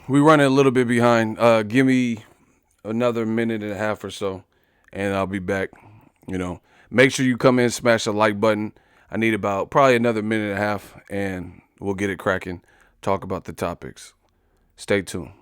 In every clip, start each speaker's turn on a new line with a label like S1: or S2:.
S1: We running a little bit behind. Give me another minute and a half or so, and I'll be back. Make sure you come in, smash the like button. I need about probably another minute and a half, and we'll get it cracking. Talk about the topics. Stay tuned.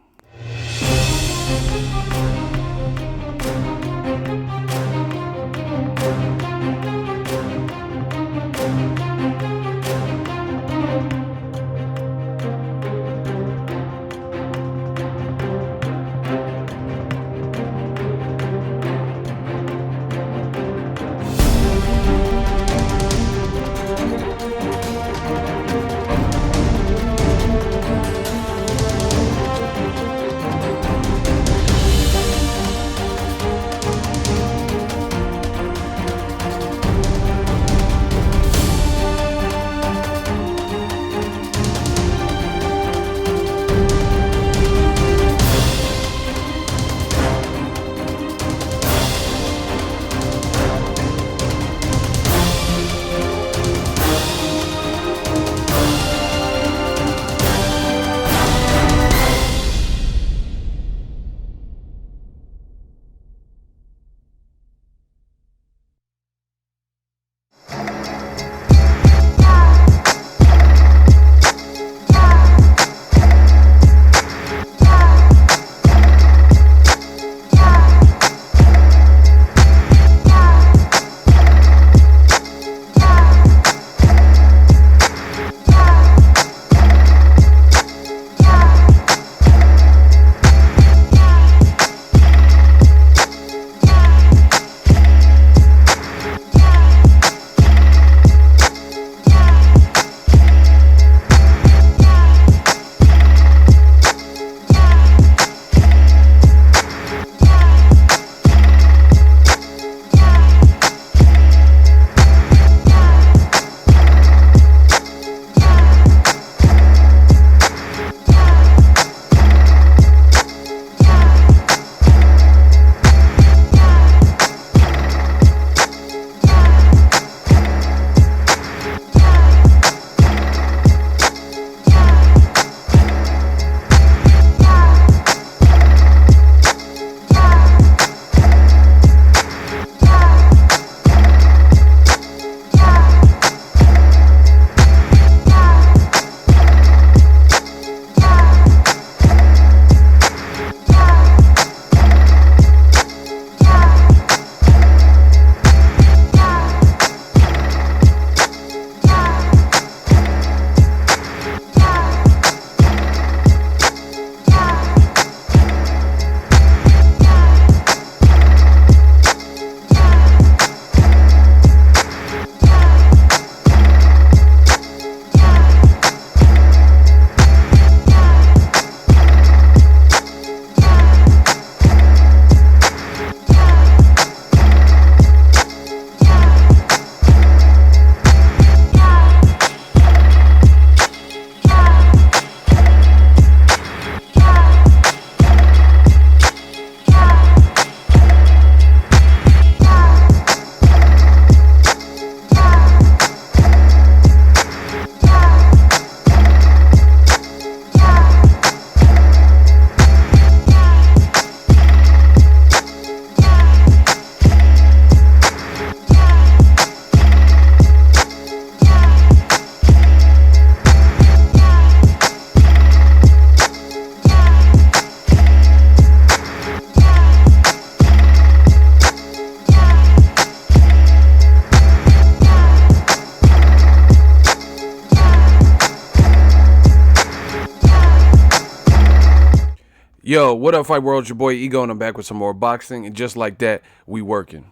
S1: Yo, what up, Fight World? It's your boy Ego, and I'm back with some more boxing. And just like that, we working.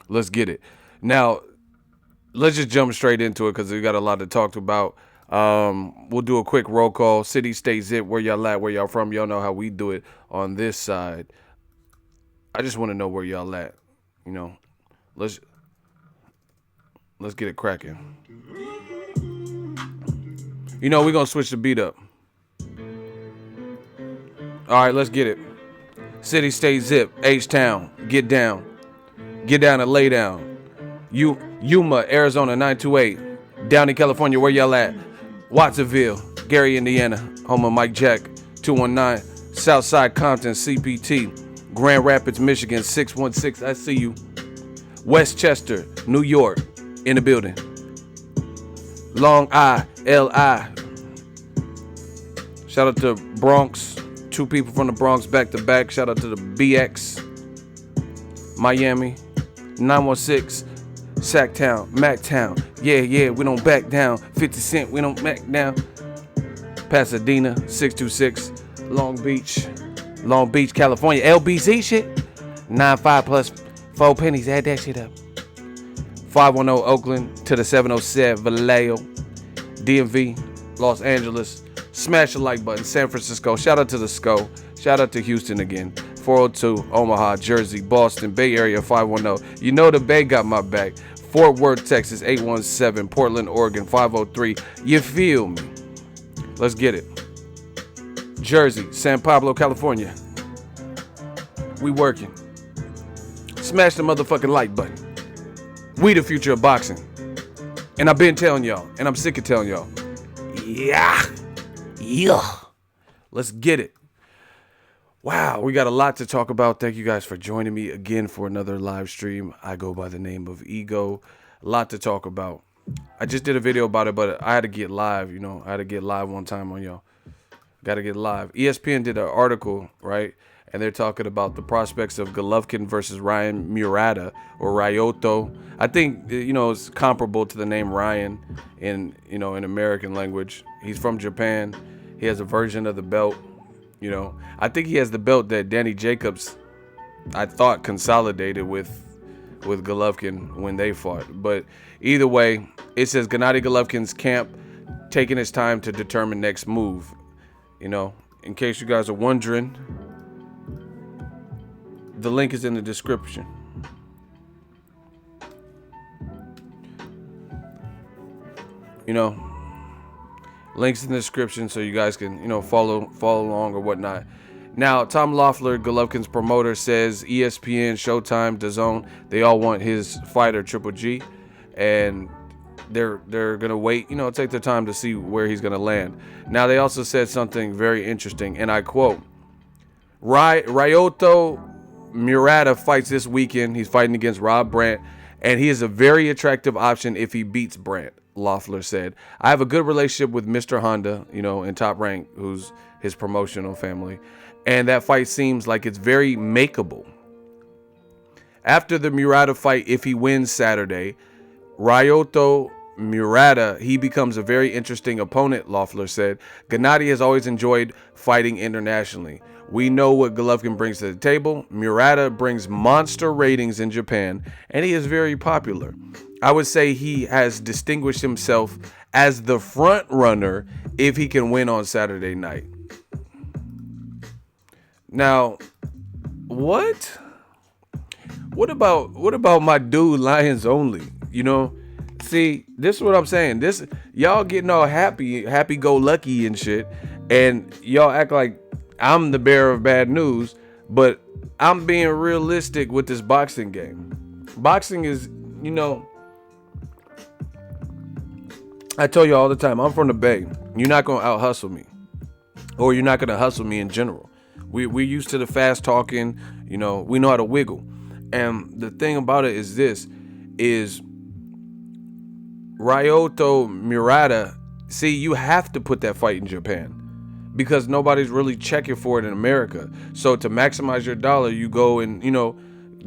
S1: Let's get it. Now, let's just jump straight into it because we got a lot to talk about. We'll do a quick roll call. City, state, zip. Where y'all at? Where y'all from? Y'all know how we do it on this side. I just want to know where y'all at. You know, let's get it cracking. You know, we're gonna switch the beat up. All right, let's get it. City, state, zip, H-Town, get down. Get down and lay down. Yuma, Arizona, 928. Downey, California, where y'all at? Watsonville, Gary, Indiana, home of Mike Jack, 219 Southside Compton CPT, Grand Rapids, Michigan 616. I see you. Westchester, New York, in the building. Long I, LI. Shout out to Bronx. 2 people from the Bronx back to back. Shout out to the BX. Miami. 916. Sacktown. Mactown. Yeah, we don't back down. 50 Cent, we don't back down. Pasadena. 626. Long Beach, California. LBC shit. 95 plus 4 pennies. Add that shit up. 510 Oakland to the 707 Vallejo. DMV. Los Angeles. Smash the like button. San Francisco. Shout out to the SCO. Shout out to Houston again. 402 Omaha, Jersey, Boston, Bay Area 510. You know the Bay got my back. Fort Worth, Texas 817. Portland, Oregon 503. You feel me? Let's get it. Jersey, San Pablo, California. We working. Smash the motherfucking like button. We the future of boxing. And I've been telling y'all, and I'm sick of telling y'all. Yeah. Let's get it. Wow, we got a lot to talk about. Thank you guys for joining me again for another live stream. I go by the name of Ego. A lot to talk about. I just did a video about it, but I had to get live, you know. I had to get live one time on y'all. Got to get live. ESPN did an article, right? And they're talking about the prospects of Golovkin versus Ryan Murata or Ryota. I think, you know, it's comparable to the name Ryan in, you know, in American language. He's from Japan. He has a version of the belt, you know. I think he has the belt that Danny Jacobs, I thought, consolidated with Golovkin when they fought. But either way, it says Gennady Golovkin's camp taking his time to determine next move. You know, in case you guys are wondering, the link is in the description. You know, links in the description so you guys can, you know, follow along or whatnot. Now, Tom Loeffler, Golovkin's promoter, says ESPN, Showtime, Dazn, they all want his fighter Triple G, and they're gonna wait, you know, take their time to see where he's gonna land. Now, they also said something very interesting, and I quote: Ryota Murata fights this weekend. He's fighting against Rob Brandt, and he is a very attractive option if he beats Brandt. Loeffler said, I have a good relationship with Mr. Honda, you know, in Top Rank, who's his promotional family, and that fight seems like it's very makeable. After the Murata fight, if he wins Saturday, Ryota Murata, he becomes a very interesting opponent, Loeffler said. Gennady has always enjoyed fighting internationally. We know what Golovkin brings to the table. Murata brings monster ratings in Japan, and he is very popular. I would say he has distinguished himself as the front runner if he can win on Saturday night. Now, what about my dude Lions Only? You know, see, this is what I'm saying. This, y'all getting all happy go lucky and shit, and y'all act like I'm the bearer of bad news, but I'm being realistic with this boxing game. Boxing is, you know, I tell you all the time, I'm from the Bay. You're not going to out hustle me, or you're not going to hustle me in general. We're used to the fast talking, you know, we know how to wiggle. And the thing about it is this, is Ryota Murata, see, you have to put that fight in Japan because nobody's really checking for it in America. So to maximize your dollar, you go and, you know,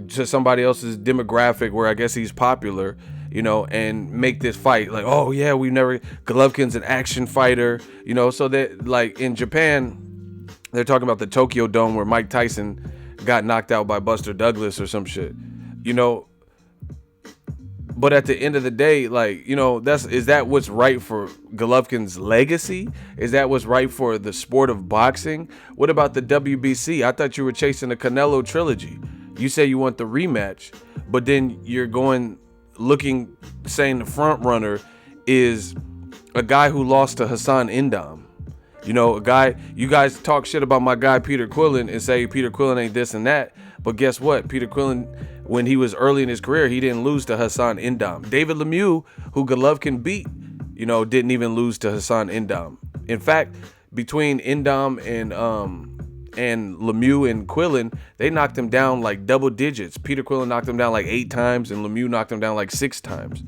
S1: to somebody else's demographic where I guess he's popular, you know, and make this fight like, oh yeah, Golovkin's an action fighter, you know, so that, like, in Japan, they're talking about the Tokyo Dome where Mike Tyson got knocked out by Buster Douglas or some shit, you know. But at the end of the day, like, you know, is that what's right for Golovkin's legacy? Is that what's right for the sport of boxing? What about the WBC? I thought you were chasing the Canelo trilogy. You say you want the rematch, but then you're saying the front runner is a guy who lost to Hassan Indam. You know, a guy, you guys talk shit about my guy Peter Quillen and say Peter Quillen ain't this and that, but guess what? Peter Quillen, when he was early in his career, he didn't lose to Hassan Indam. David Lemieux, who Golovkin beat, you know, didn't even lose to Hassan Indam. In fact, between Indom and Lemieux and Quillen, they knocked him down like double digits. Peter Quillen knocked him down like 8 times, and Lemieux knocked him down like 6 times.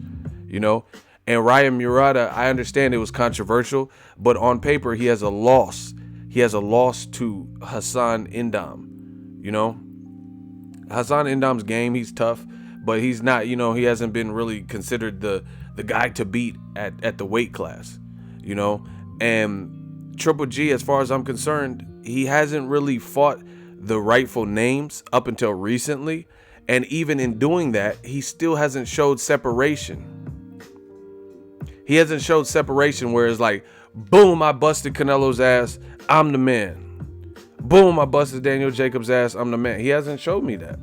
S1: You know, and Ryan Murata, I understand it was controversial, but on paper he has a loss. He has a loss to Hassan Indom. You know, Hassan Indom's game, he's tough, but he's not. You know, he hasn't been really considered the guy to beat at the weight class. You know, and Triple G, as far as I'm concerned, he hasn't really fought the rightful names up until recently. And even in doing that, he still hasn't showed separation. He hasn't showed separation where it's like, boom, I busted Canelo's ass, I'm the man. Boom, I busted Daniel Jacobs' ass, I'm the man. He hasn't showed me that.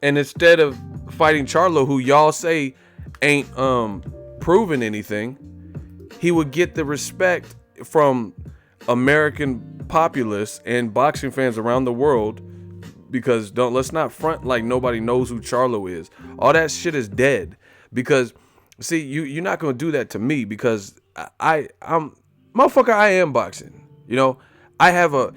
S1: And instead of fighting Charlo, who y'all say ain't proven anything, he would get the respect from American populace and boxing fans around the world, because let's not front like nobody knows who Charlo is. All that shit is dead. Because see, you're not gonna do that to me, because I'm motherfucker, I am boxing. You know, I have a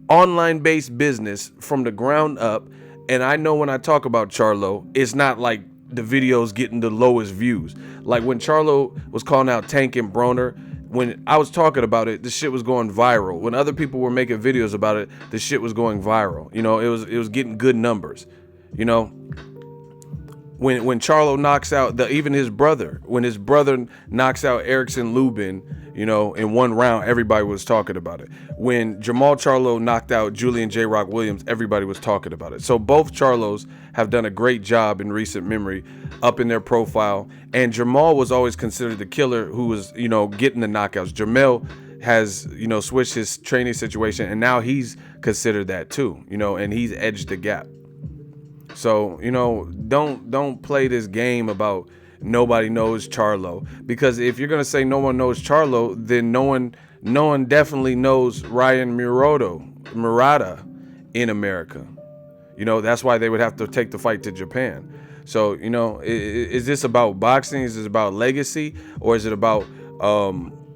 S1: online based business from the ground up, and I know when I talk about Charlo, it's not like the videos getting the lowest views. Like when Charlo was calling out Tank and Broner, when I was talking about it, the shit was going viral. When other people were making videos about it, the shit was going viral. You know, it was getting good numbers. You know, when Charlo knocks out even his brother, when his brother knocks out Erickson Lubin, you know, in one round, everybody was talking about it. When Jamal Charlo knocked out Julian J. Rock Williams, everybody was talking about it. So both Charlos have done a great job in recent memory, up in their profile. And Jamal was always considered the killer who was, you know, getting the knockouts. Jamel has, you know, switched his training situation, and now he's considered that too, you know, and he's edged the gap. So, you know, don't play this game about nobody knows Charlo, because if you're gonna say no one knows Charlo, then no one definitely knows Ryan Murata in America. You know, that's why they would have to take the fight to Japan. So, you know, is this about boxing? Is this about legacy? Or is it about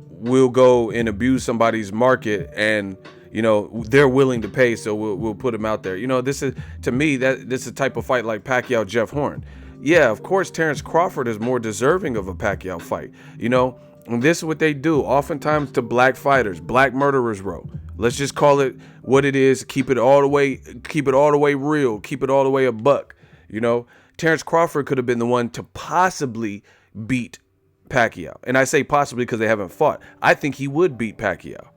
S1: we'll go and abuse somebody's market, and, you know, they're willing to pay, so we'll put them out there. You know, this is, to me, this is a type of fight like Pacquiao Jeff Horn. Yeah, of course, Terrence Crawford is more deserving of a Pacquiao fight. You know, and this is what they do oftentimes to black fighters, black murderers row. Let's just call it what it is. Keep it all the way real. Keep it all the way a buck. You know, Terrence Crawford could have been the one to possibly beat Pacquiao. And I say possibly because they haven't fought. I think he would beat Pacquiao,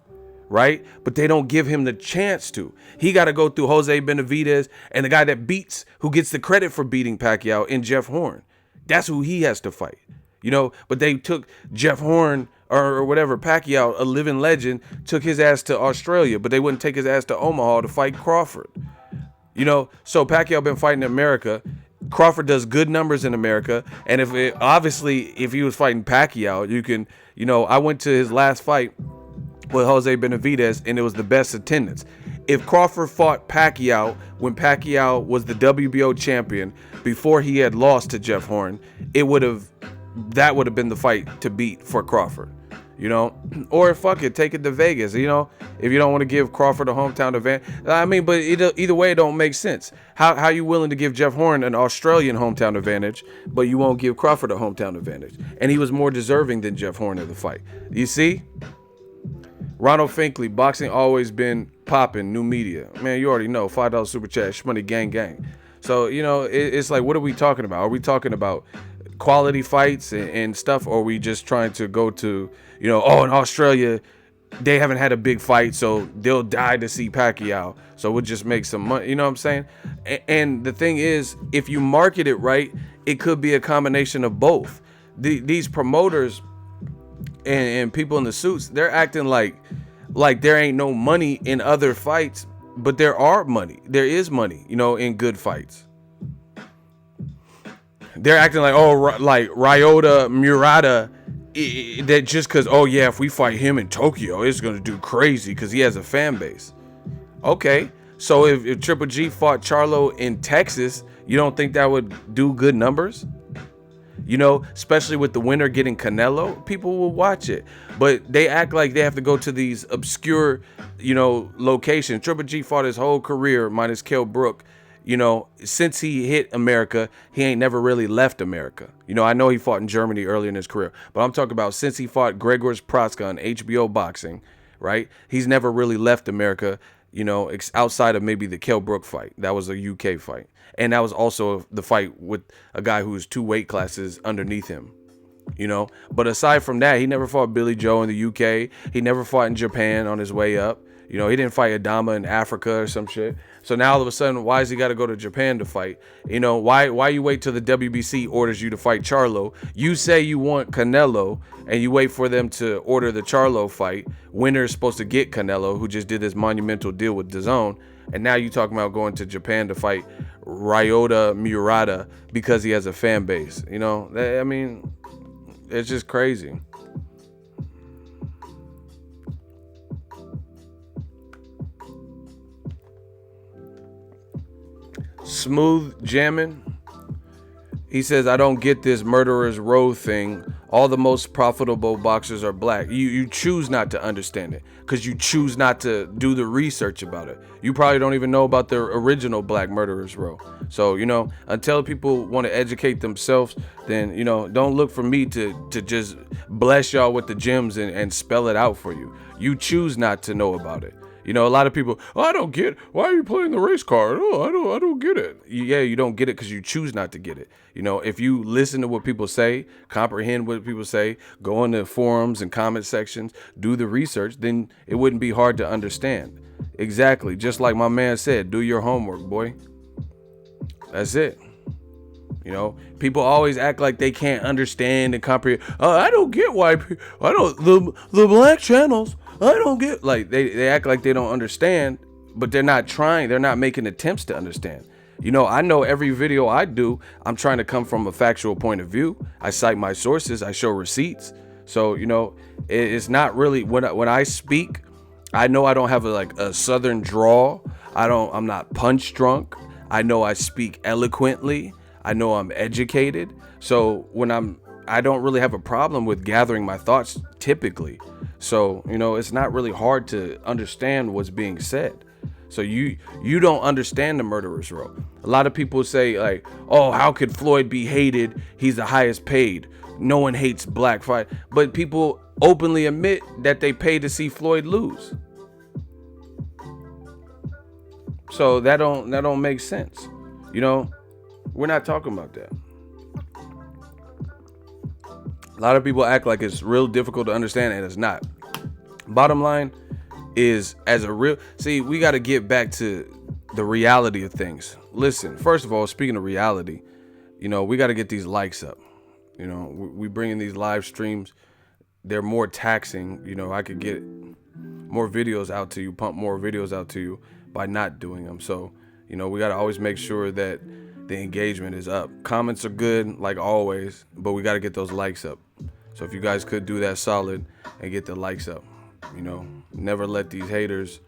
S1: right? But they don't give him the chance to. He got to go through Jose Benavidez and the guy that beats, who gets the credit for beating Pacquiao, in Jeff Horn. That's who he has to fight, you know. But they took Jeff Horn or whatever, Pacquiao, a living legend, took his ass to Australia, but they wouldn't take his ass to Omaha to fight Crawford. You know, so Pacquiao been fighting in America. Crawford does good numbers in America, and if he was fighting Pacquiao, you can, you know, I went to his last fight with Jose Benavidez, and it was the best attendance. If Crawford fought Pacquiao when Pacquiao was the WBO champion before he had lost to Jeff Horn, that would have been the fight to beat for Crawford, you know. Or fuck it, take it to Vegas, you know, if you don't want to give Crawford a hometown advantage. I mean, but either way, it don't make sense. How you willing to give Jeff Horn an Australian hometown advantage, but you won't give Crawford a hometown advantage? And he was more deserving than Jeff Horn in the fight. You see? Ronald Finkley, boxing always been popping, new media. Man, you already know, $5 super chat, shmoney gang gang. So, you know, it's like, what are we talking about? Are we talking about quality fights and stuff, or are we just trying to go to, you know, in Australia, they haven't had a big fight, so they'll die to see Pacquiao, so we'll just make some money, you know what I'm saying? And the thing is, if you market it right, it could be a combination of both. These promoters and people in the suits, they're acting like there ain't no money in other fights, but there is money, you know, in good fights. They're acting like, like Ryota, Murata, that just because, if we fight him in Tokyo, it's gonna do crazy because he has a fan base. Okay, so if Triple G fought Charlo in Texas, you don't think that would do good numbers? You know, especially with the winner getting Canelo, people will watch it. But they act like they have to go to these obscure, you know, locations. Triple G fought his whole career, minus Kell Brook. You know, since he hit America, he ain't never really left America. You know, I know he fought in Germany early in his career, but I'm talking about since he fought Gregor's Proska on HBO Boxing, right? He's never really left America, you know, outside of maybe the Kell Brook fight. That was a UK fight. And that was also the fight with a guy who was 2 weight classes underneath him, you know. But aside from that, he never fought Billy Joe in the UK. He never fought in Japan on his way up. You know, he didn't fight Adama in Africa or some shit. So now all of a sudden, why has he got to go to Japan to fight? You know, why you wait till the WBC orders you to fight Charlo? You say you want Canelo, and you wait for them to order the Charlo fight. Winner is supposed to get Canelo, who just did this monumental deal with Dazn. And now you talking about going to Japan to fight Ryota Murata because he has a fan base. You know, I mean, it's just crazy. Smooth Jamming. He says, I don't get this murderer's row thing. All the most profitable boxers are black. You choose not to understand it because you choose not to do the research about it. You probably don't even know about the original black murderer's row. So, you know, until people want to educate themselves, then, you know, don't look for me to just bless y'all with the gems and spell it out for you. You choose not to know about it. You know, a lot of people, oh, I don't get it. Why are you playing the race card? Oh, I don't get it. Yeah, you don't get it because you choose not to get it. You know, if you listen to what people say, comprehend what people say, go into forums and comment sections, do the research, then it wouldn't be hard to understand. Exactly. Just like my man said, do your homework, boy. That's it. You know, people always act like they can't understand and comprehend. I don't get why the black channels. I don't get, like, they act like they don't understand, but they're not trying. They're not making attempts to understand. You know, I know every video I do, I'm trying to come from a factual point of view. I cite my sources. I show receipts. So, you know, it's not really, when I speak, I know I don't have a southern drawl. I'm not punch drunk. I know I speak eloquently. I know I'm educated. So I don't really have a problem with gathering my thoughts typically. So, you know, it's not really hard to understand what's being said. So you don't understand the murderer's row. A lot of people say, like, oh, how could Floyd be hated? He's the highest paid. No one hates black fight. But people openly admit that they pay to see Floyd lose. So that don't make sense. You know, we're not talking about that. A lot of people act like it's real difficult to understand, and it's not. Bottom line is, we got to get back to the reality of things. Listen, first of all, speaking of reality, you know, we got to get these likes up. You know, we bring in these live streams. They're more taxing. You know, I could get more videos out to you, pump more videos out to you by not doing them. So, you know, we got to always make sure that the engagement is up. Comments are good, like always, but we got to get those likes up. So if you guys could do that solid and get the likes up, you know, never let these haters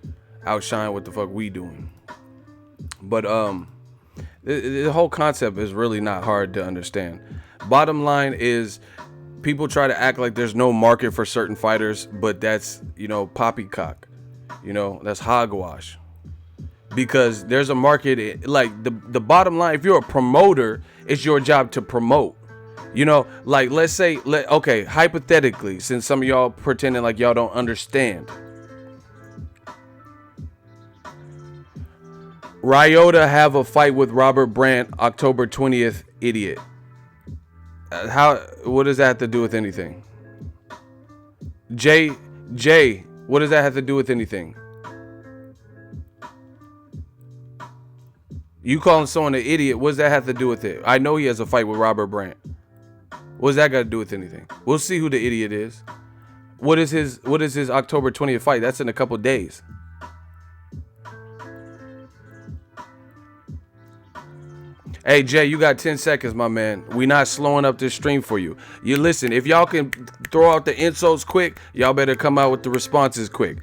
S1: outshine what the fuck we doing. But the whole concept is really not hard to understand. Bottom line is, people try to act like there's no market for certain fighters, but that's, you know, poppycock. You know, that's hogwash. Because there's a market, like the bottom line, if you're a promoter, it's your job to promote. You know, like, let's say, okay, hypothetically, since some of y'all pretending like y'all don't understand. Ryota have a fight with Robert Brandt October 20th, idiot. What does that have to do with anything? Jay, what does that have to do with anything? You calling someone an idiot, what does that have to do with it? I know he has a fight with Robert Brandt. What's that got to do with anything? We'll see who the idiot is. What is his October 20th fight? That's in a couple days. Hey, Jay, you got 10 seconds, my man. We not slowing up this stream for you. You listen, if y'all can throw out the insults quick, y'all better come out with the responses quick.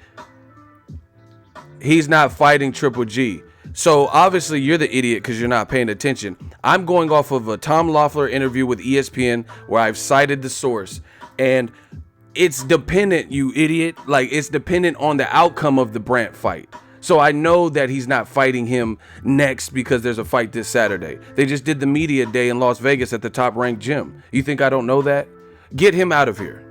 S1: He's not fighting Triple G. So obviously you're the idiot because you're not paying attention. I'm going off of a Tom Loeffler interview with ESPN where I've cited the source, and it's dependent, you idiot. Like, it's dependent on the outcome of the Brandt fight. So I know that he's not fighting him next because there's a fight this Saturday. They just did the media day in Las Vegas at the top ranked gym. You think I don't know that? Get him out of here.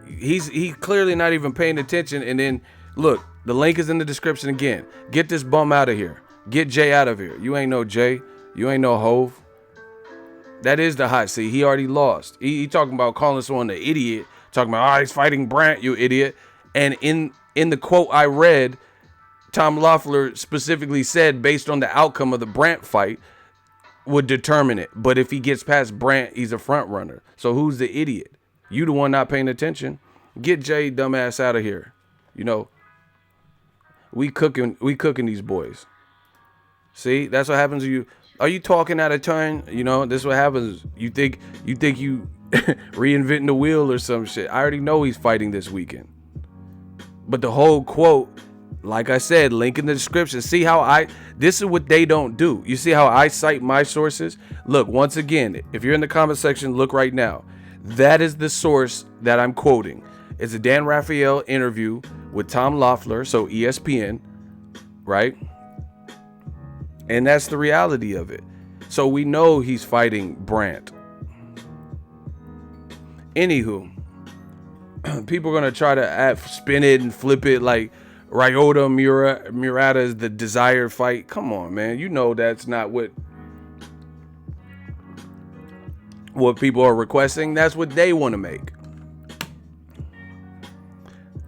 S1: He's clearly not even paying attention. And then look, the link is in the description again. Get this bum out of here. Get Jay out of here. You ain't no Jay. You ain't no Hove. That is the hot seat. He already lost. He talking about calling someone an idiot. Talking about, he's fighting Brandt, you idiot. And in the quote I read, Tom Loeffler specifically said, based on the outcome of the Brandt fight, would determine it. But if he gets past Brandt, he's a front runner. So who's the idiot? You the one not paying attention. Get Jay dumbass out of here. You know, we cooking these boys. See, that's what happens to you. Are you talking out of turn? You know, this is what happens. You think you reinventing the wheel or some shit. I already know he's fighting this weekend. But the whole quote, like I said, link in the description. See how this is what they don't do. You see how I cite my sources? Look, once again, if you're in the comment section, look right now. That is the source that I'm quoting. It's a Dan Rafael interview with Tom Loeffler, so ESPN, right? And that's the reality of it. So we know he's fighting Brandt. Anywho, people are going to try to spin it and flip it like Ryota Murata is the desired fight. Come on, man. You know that's not what people are requesting. That's what they want to make.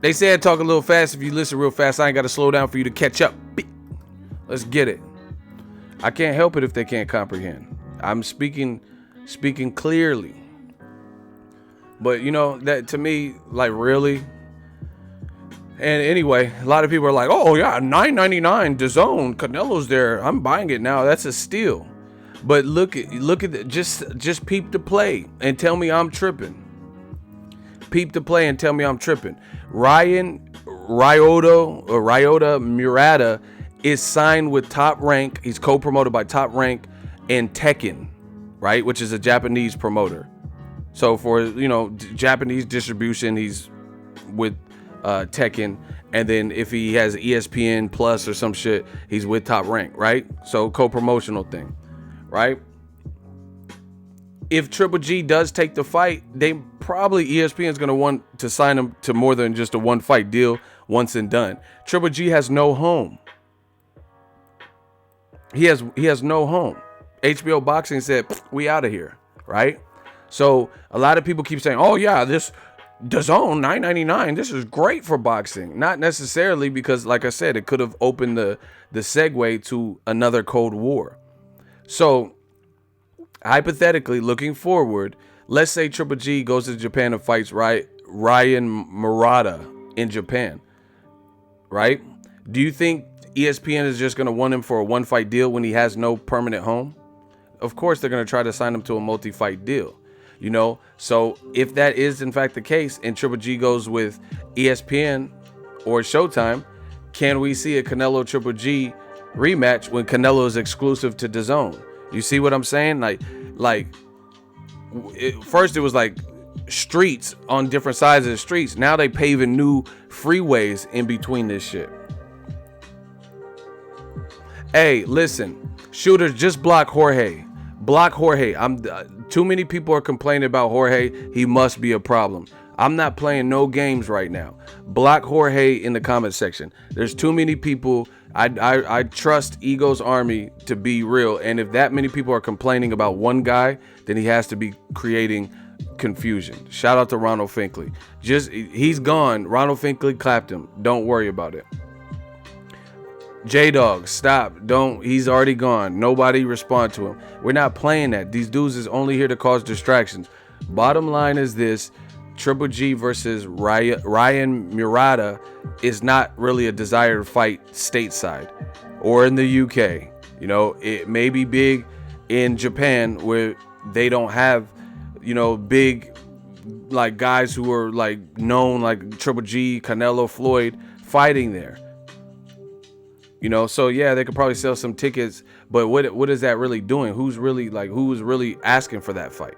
S1: They said talk a little fast. If you listen real fast, I ain't got to slow down for you to catch up. Let's get it. I can't help it if they can't comprehend. I'm speaking clearly. But you know, that to me, like, really. And anyway, a lot of people are like, oh yeah, $9.99 Dazn, Canelo's there. I'm buying it now. That's a steal. But look at the, just peep the play and tell me I'm tripping. Peep the play and tell me I'm tripping. Ryota Murata is signed with Top Rank. He's co-promoted by Top Rank and Tekken, right? Which is a Japanese promoter. So for, you know, Japanese distribution, he's with Tekken. And then if he has ESPN Plus or some shit, he's with Top Rank, right? So co-promotional thing, right? If Triple G does take the fight, they probably, ESPN is going to want to sign him to more than just a one fight deal once and done. Triple G has no home. He has no home. HBO Boxing said, we out of here, right? So a lot of people keep saying, oh yeah, this Dazn $9.99, this is great for boxing. Not necessarily, because like I said, it could have opened the segue to another Cold War. So hypothetically, looking forward, let's say Triple G goes to Japan and fights Ryan Murata in Japan, right? Do you think ESPN is just going to want him for a one-fight deal when he has no permanent home? Of course, they're going to try to sign him to a multi-fight deal, you know? So if that is, in fact, the case, and Triple G goes with ESPN or Showtime, can we see a Canelo Triple G rematch when Canelo is exclusive to DAZN? You see what I'm saying? First it was like streets on different sides of the streets. Now they paving new freeways in between this shit. Hey, listen, shooters, just block Jorge. Block Jorge. Too many people are complaining about Jorge. He must be a problem. I'm not playing no games right now. Block Jorge in the comment section. There's too many people. I trust Ego's army to be real. And if that many people are complaining about one guy, then he has to be creating confusion. Shout out to Ronald Finkley. He's gone. Ronald Finkley clapped him. Don't worry about it. J-Dog, stop. He's already gone. Nobody respond to him. We're not playing that. These dudes is only here to cause distractions. Bottom line is this. Triple G versus Ryan Murata is not really a desired fight stateside or in the UK. You know, it may be big in Japan where they don't have, you know, big like guys who are like known like Triple G, Canelo, Floyd fighting there. You know, so yeah, they could probably sell some tickets, but what is that really doing? Who's really asking for that fight?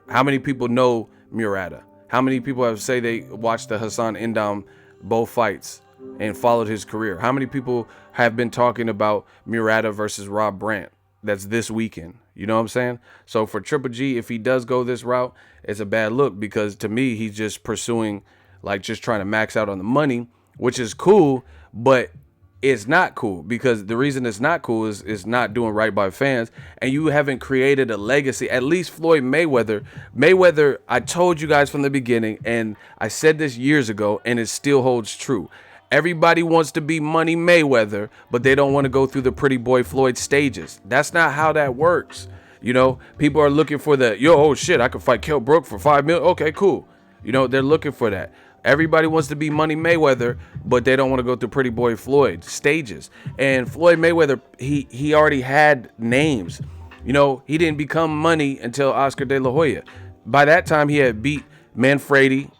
S1: How many people know Murata? How many people have say they watched the Hassan Endam both fights and followed his career? How many people have been talking about Murata versus Rob Brandt? That's this weekend. You know what I'm saying? So for Triple G, if he does go this route, it's a bad look, because to me, he's just pursuing, like, just trying to max out on the money, which is cool, but it's not cool, because the reason it's not cool is it's not doing right by fans, and you haven't created a legacy. At least Floyd Mayweather, I told you guys from the beginning, and I said this years ago, and it still holds true. Everybody wants to be Money Mayweather, but they don't want to go through the Pretty Boy Floyd stages. That's not how that works. You know, people are looking for the, oh shit, I could fight Kell Brook for $5 million. Okay, cool. You know, they're looking for that. Everybody wants to be Money Mayweather, but they don't want to go through Pretty Boy Floyd stages. And Floyd Mayweather, he already had names. You know, he didn't become Money until Oscar De La Hoya. By that time, he had beat Manfredi,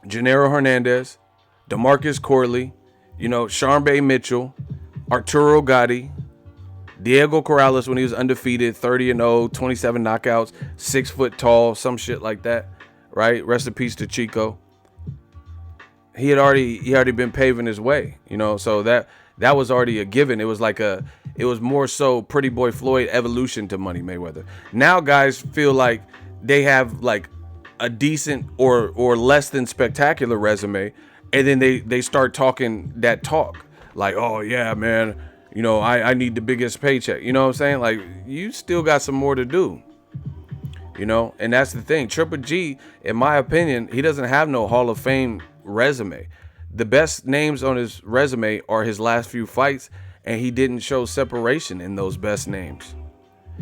S1: Gennaro Hernandez, DeMarcus Corley, you know, Sharmba Mitchell, Arturo Gatti, Diego Corrales when he was undefeated, 30-0, 27 knockouts, 6 foot tall, some shit like that, right? Rest in peace to Chico. He had already been paving his way, you know, so that was already a given. It was more so Pretty Boy Floyd evolution to Money Mayweather. Now guys feel like they have like a decent or less than spectacular resume, and then they start talking that talk like, oh yeah, man, you know, I need the biggest paycheck. You know what I'm saying? Like, you still got some more to do. You know, and that's the thing. Triple G, in my opinion, he doesn't have no Hall of Fame resume. The best names on his resume are his last few fights, and he didn't show separation in those best names.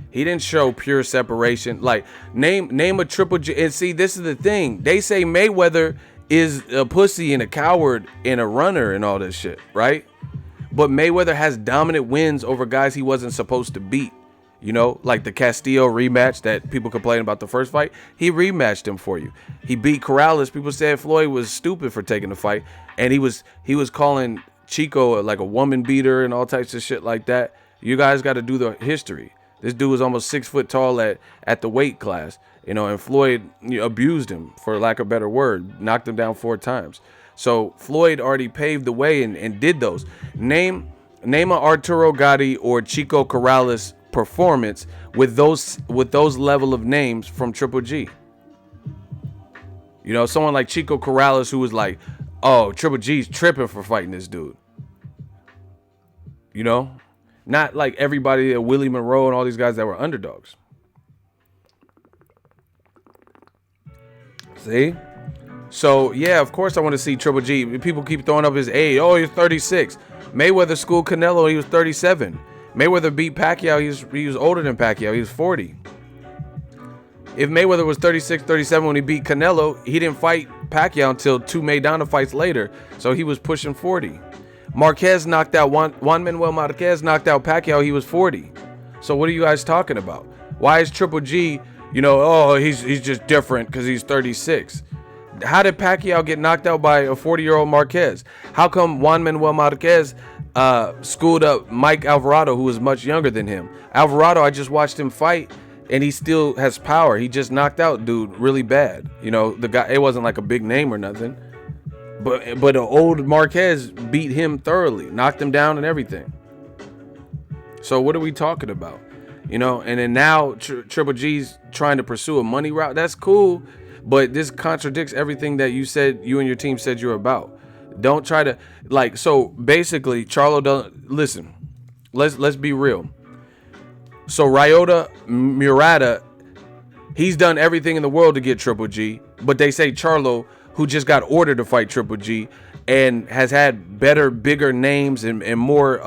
S1: He didn't show pure separation. Like, name a Triple G. And see, this is the thing. They say Mayweather is a pussy and a coward and a runner and all this shit, right? But Mayweather has dominant wins over guys he wasn't supposed to beat. You know, like the Castillo rematch that people complain about the first fight. He rematched him for you. He beat Corrales. People said Floyd was stupid for taking the fight, and he was calling Chico like a woman beater and all types of shit like that. You guys got to do the history. This dude was almost 6 foot tall at the weight class, you know, and Floyd abused him, for lack of a better word, knocked him down 4 times. So Floyd already paved the way and did those. Name a Arturo Gatti or Chico Corrales performance with those level of names from Triple G. You know, someone like Chico Corrales who was like, oh, Triple G's tripping for fighting this dude. You know, not like everybody, Willie Monroe and all these guys that were underdogs. See? So, yeah, of course I want to see Triple G. People keep throwing up his age. Oh, he's 36. Mayweather schooled Canelo, he was 37. Mayweather beat Pacquiao, he was older than Pacquiao, he was 40. If Mayweather was 36, 37 when he beat Canelo, he didn't fight Pacquiao until 2 Maidana fights later, so he was pushing 40. Marquez knocked out, Juan Manuel Marquez knocked out Pacquiao, he was 40. So what are you guys talking about? Why is Triple G, you know, oh, he's just different because he's 36. How did Pacquiao get knocked out by a 40-year-old Marquez? How come Juan Manuel Marquez schooled up Mike Alvarado, who was much younger than him? Alvarado, I just watched him fight, and he still has power. He just knocked out dude really bad. You know, the guy, it wasn't like a big name or nothing, but an old Marquez beat him thoroughly, knocked him down and everything. So what are we talking about? You know, and then now Triple G's trying to pursue a money route. That's cool, but this contradicts everything that you and your team said you're about. Don't try to, like, so basically Charlo doesn't listen. Let's be real. So Ryota Murata, he's done everything in the world to get Triple G, but they say Charlo, who just got ordered to fight Triple G and has had better, bigger names and more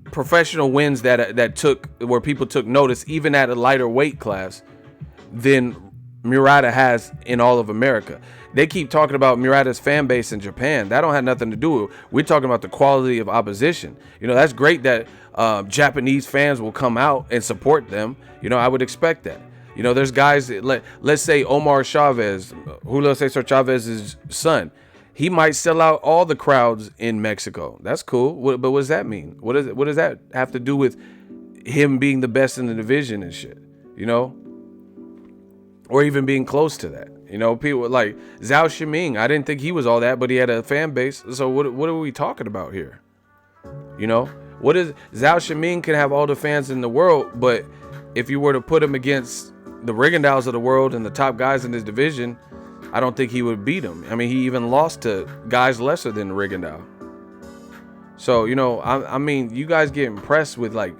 S1: professional wins that took where people took notice, even at a lighter weight class, than Murata has in all of America. They keep talking about Murata's fan base in Japan. That don't have nothing to do with it. We're talking about the quality of opposition. You know, that's great that Japanese fans will come out and support them. You know, I would expect that. You know, there's guys, let's say Omar Chavez, Julio Cesar Chavez's son. He might sell out all the crowds in Mexico. That's cool. But what does that mean? What does that have to do with him being the best in the division and shit? You know? Or even being close to that. You know, people like Zhao Shiming. I didn't think he was all that, but he had a fan base. So what are we talking about here? You know? What is Zhao Shiming can have all the fans in the world, but if you were to put him against the Rigondeaux of the world and the top guys in his division, I don't think he would beat him. I mean, he even lost to guys lesser than Rigondeaux. So, you know, I mean, you guys get impressed with like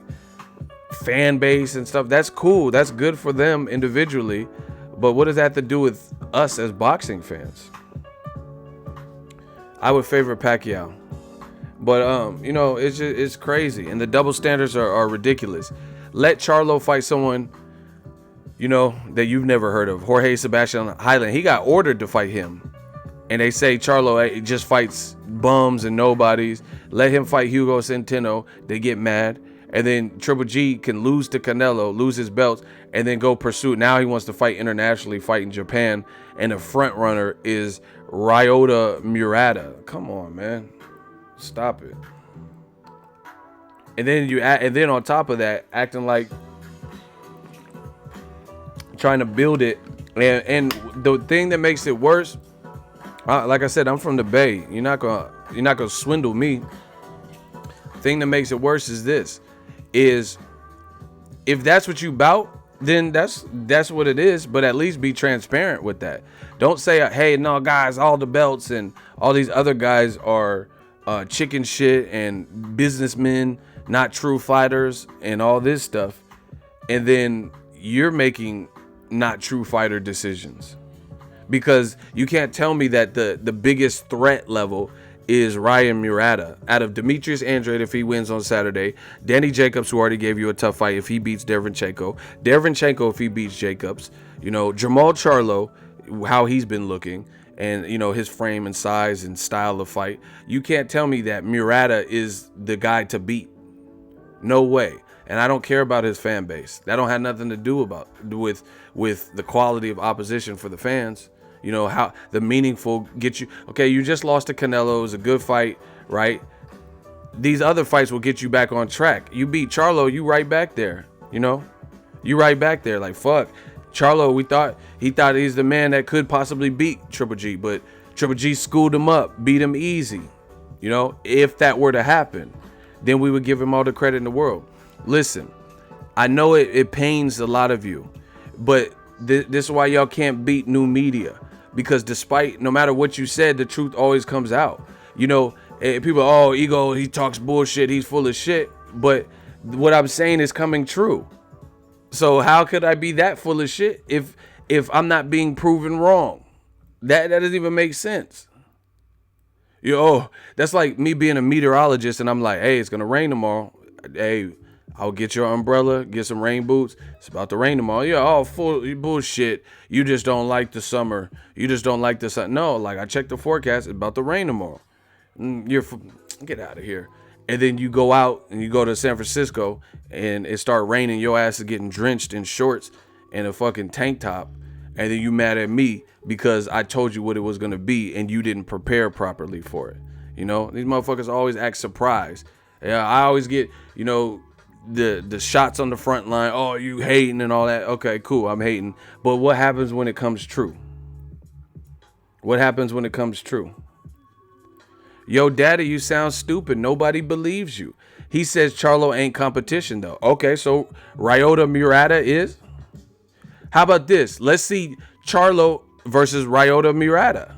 S1: fan base and stuff. That's cool. That's good for them individually. But what does that have to do with us as boxing fans? I would favor Pacquiao. But, you know, it's crazy. And the double standards are ridiculous. Let Charlo fight someone, you know, that you've never heard of. Jorge Sebastian Highland. He got ordered to fight him. And they say Charlo just fights bums and nobodies. Let him fight Hugo Centeno. They get mad. And then Triple G can lose to Canelo, lose his belts, and then go pursue. Now he wants to fight internationally, fight in Japan. And the front runner is Ryota Murata. Come on, man. Stop it. And then on top of that, acting like trying to build it. And the thing that makes it worse, like I said, I'm from the Bay. You're not gonna swindle me. The thing that makes it worse is this: is if that's what you bout, then that's what it is. But at least be transparent with that. Don't say, hey, no, guys, all the belts and all these other guys are chicken shit and businessmen, not true fighters, and all this stuff. And then you're making not true fighter decisions. Because you can't tell me that the biggest threat level is Ryan Murata. Out of Demetrius Andrade, if he wins on Saturday, Danny Jacobs, who already gave you a tough fight, if he beats Derevyanchenko, if he beats Jacobs, you know, Jamal Charlo, how he's been looking, and, you know, his frame and size and style of fight. You can't tell me that Murata is the guy to beat. No way. And I don't care about his fan base. That don't have nothing to do with the quality of opposition for the fans. You know, how the meaningful get you. Okay, you just lost to Canelo. It was a good fight, right? These other fights will get you back on track. You beat Charlo, you right back there. You know, you right back there. Like, fuck. Charlo, he thought he's the man that could possibly beat Triple G, but Triple G schooled him up, beat him easy. You know, if that were to happen, then we would give him all the credit in the world. Listen, I know it pains a lot of you, but this is why y'all can't beat new media. Because no matter what you said, the truth always comes out. You know, people, oh, Ego, he talks bullshit, he's full of shit. But what I'm saying is coming true. So how could I be that full of shit if I'm not being proven wrong? That doesn't even make sense. You know, oh, that's like me being a meteorologist and I'm like, hey, it's going to rain tomorrow. Hey, I'll get your umbrella, get some rain boots. It's about to rain tomorrow. Yeah, oh, full bullshit. You just don't like the summer. You just don't like the sun. No, like I checked the forecast. It's about to rain tomorrow. Get out of here. And then you go out and you go to San Francisco and it start raining. Your ass is getting drenched in shorts and a fucking tank top. And then you mad at me because I told you what it was going to be and you didn't prepare properly for it. You know, these motherfuckers always act surprised. Yeah, I always get, you know, the shots on the front line. Oh, you hating and all that. Okay, cool. I'm hating. But what happens when it comes true? What happens when it comes true? Yo, daddy, you sound stupid. Nobody believes you. He says Charlo ain't competition, though. Okay, so Ryota Murata is? How about this? Let's see Charlo versus Ryota Murata.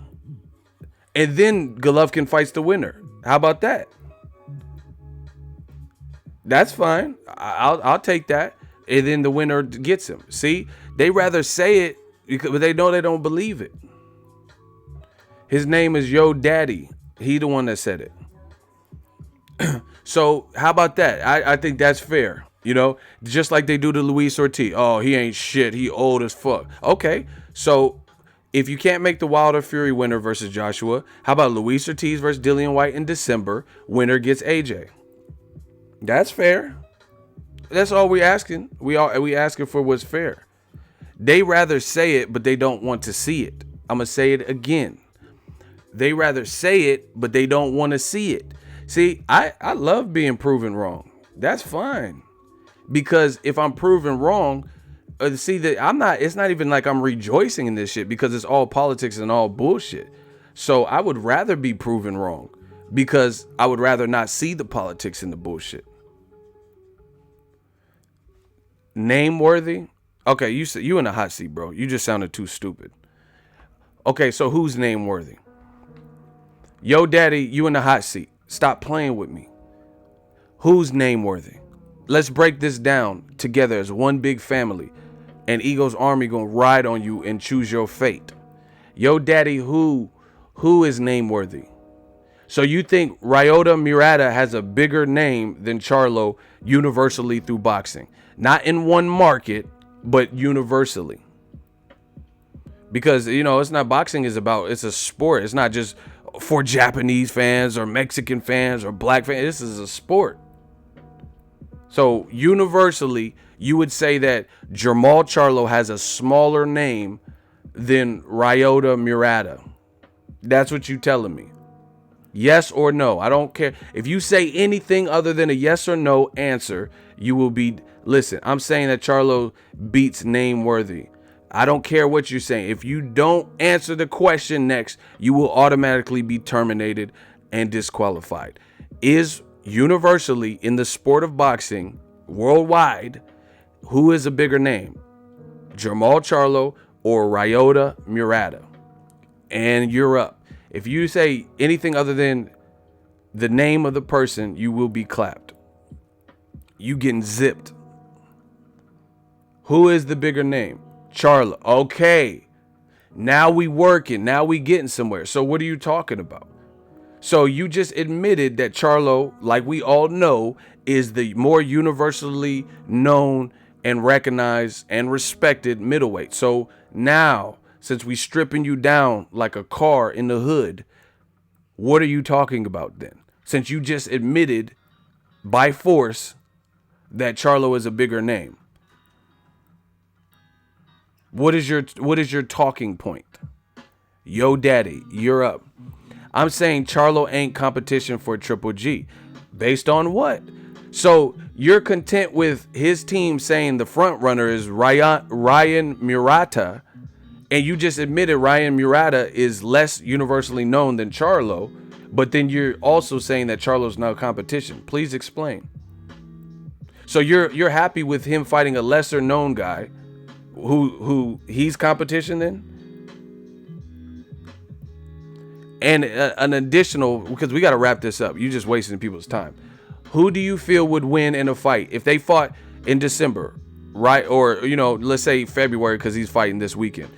S1: And then Golovkin fights the winner. How about that? That's fine. I'll take that. And then the winner gets him. See, they rather say it because they know they don't believe it. His name is Yo Daddy. He the one that said it. So how about that? I think that's fair. You know, just like they do to Luis Ortiz. Oh, he ain't shit. He old as fuck. Okay, so if you can't make the Wilder Fury winner versus Joshua, how about Luis Ortiz versus Dillian White in December? Winner gets AJ. That's fair. That's all we asking. We asking for what's fair. They rather say it, but they don't want to see it. I'm gonna say it again. They rather say it, but they don't want to see it. See, I love being proven wrong. That's fine. Because if I'm proven wrong, see that it's not even like I'm rejoicing in this shit, because it's all politics and all bullshit. So I would rather be proven wrong, because I would rather not see the politics and the bullshit. Name worthy? Okay, you in a hot seat, bro. You just sounded too stupid. Okay, so who's name worthy? Yo daddy, you in the hot seat. Stop playing with me. Who's name worthy? Let's break this down together as one big family. And Ego's army gonna ride on you and choose your fate. Yo daddy, who is name worthy? So you think Ryota Murata has a bigger name than Charlo universally through boxing? Not in one market, but universally. Because, it's not, boxing is about, it's a sport. It's not just for Japanese fans or Mexican fans or black fans. This is a sport. So universally, you would say that Jermall Charlo has a smaller name than Ryota Murata. That's what you're telling me. Yes or no? I don't care. If you say anything other than a yes or no answer, you will be... Listen, I'm saying that Charlo beats name worthy. I don't care what you're saying. If you don't answer the question next, you will automatically be terminated and disqualified. Is universally in the sport of boxing, worldwide, who is a bigger name? Jermall Charlo or Ryota Murata? And you're up. If you say anything other than the name of the person, you will be clapped. You getting zipped. Who is the bigger name? Charlo. Okay. Now we working. Now we getting somewhere. So what are you talking about? So you just admitted that Charlo, like we all know, is the more universally known and recognized and respected middleweight. So now, since we stripping you down like a car in the hood, what are you talking about then? Since you just admitted by force that Charlo is a bigger name. What is your talking point? Yo daddy, you're up. I'm saying Charlo ain't competition for Triple G. Based on what? So you're content with his team saying the front runner is Ryan Murata, and you just admitted Ryan Murata is less universally known than Charlo, but then you're also saying that Charlo's no competition. Please explain. So you're happy with him fighting a lesser known guy who he's competition then? And an additional, because we got to wrap this up. You're just wasting people's time. Who do you feel would win in a fight if they fought in December, right? Or, let's say February, because he's fighting this weekend.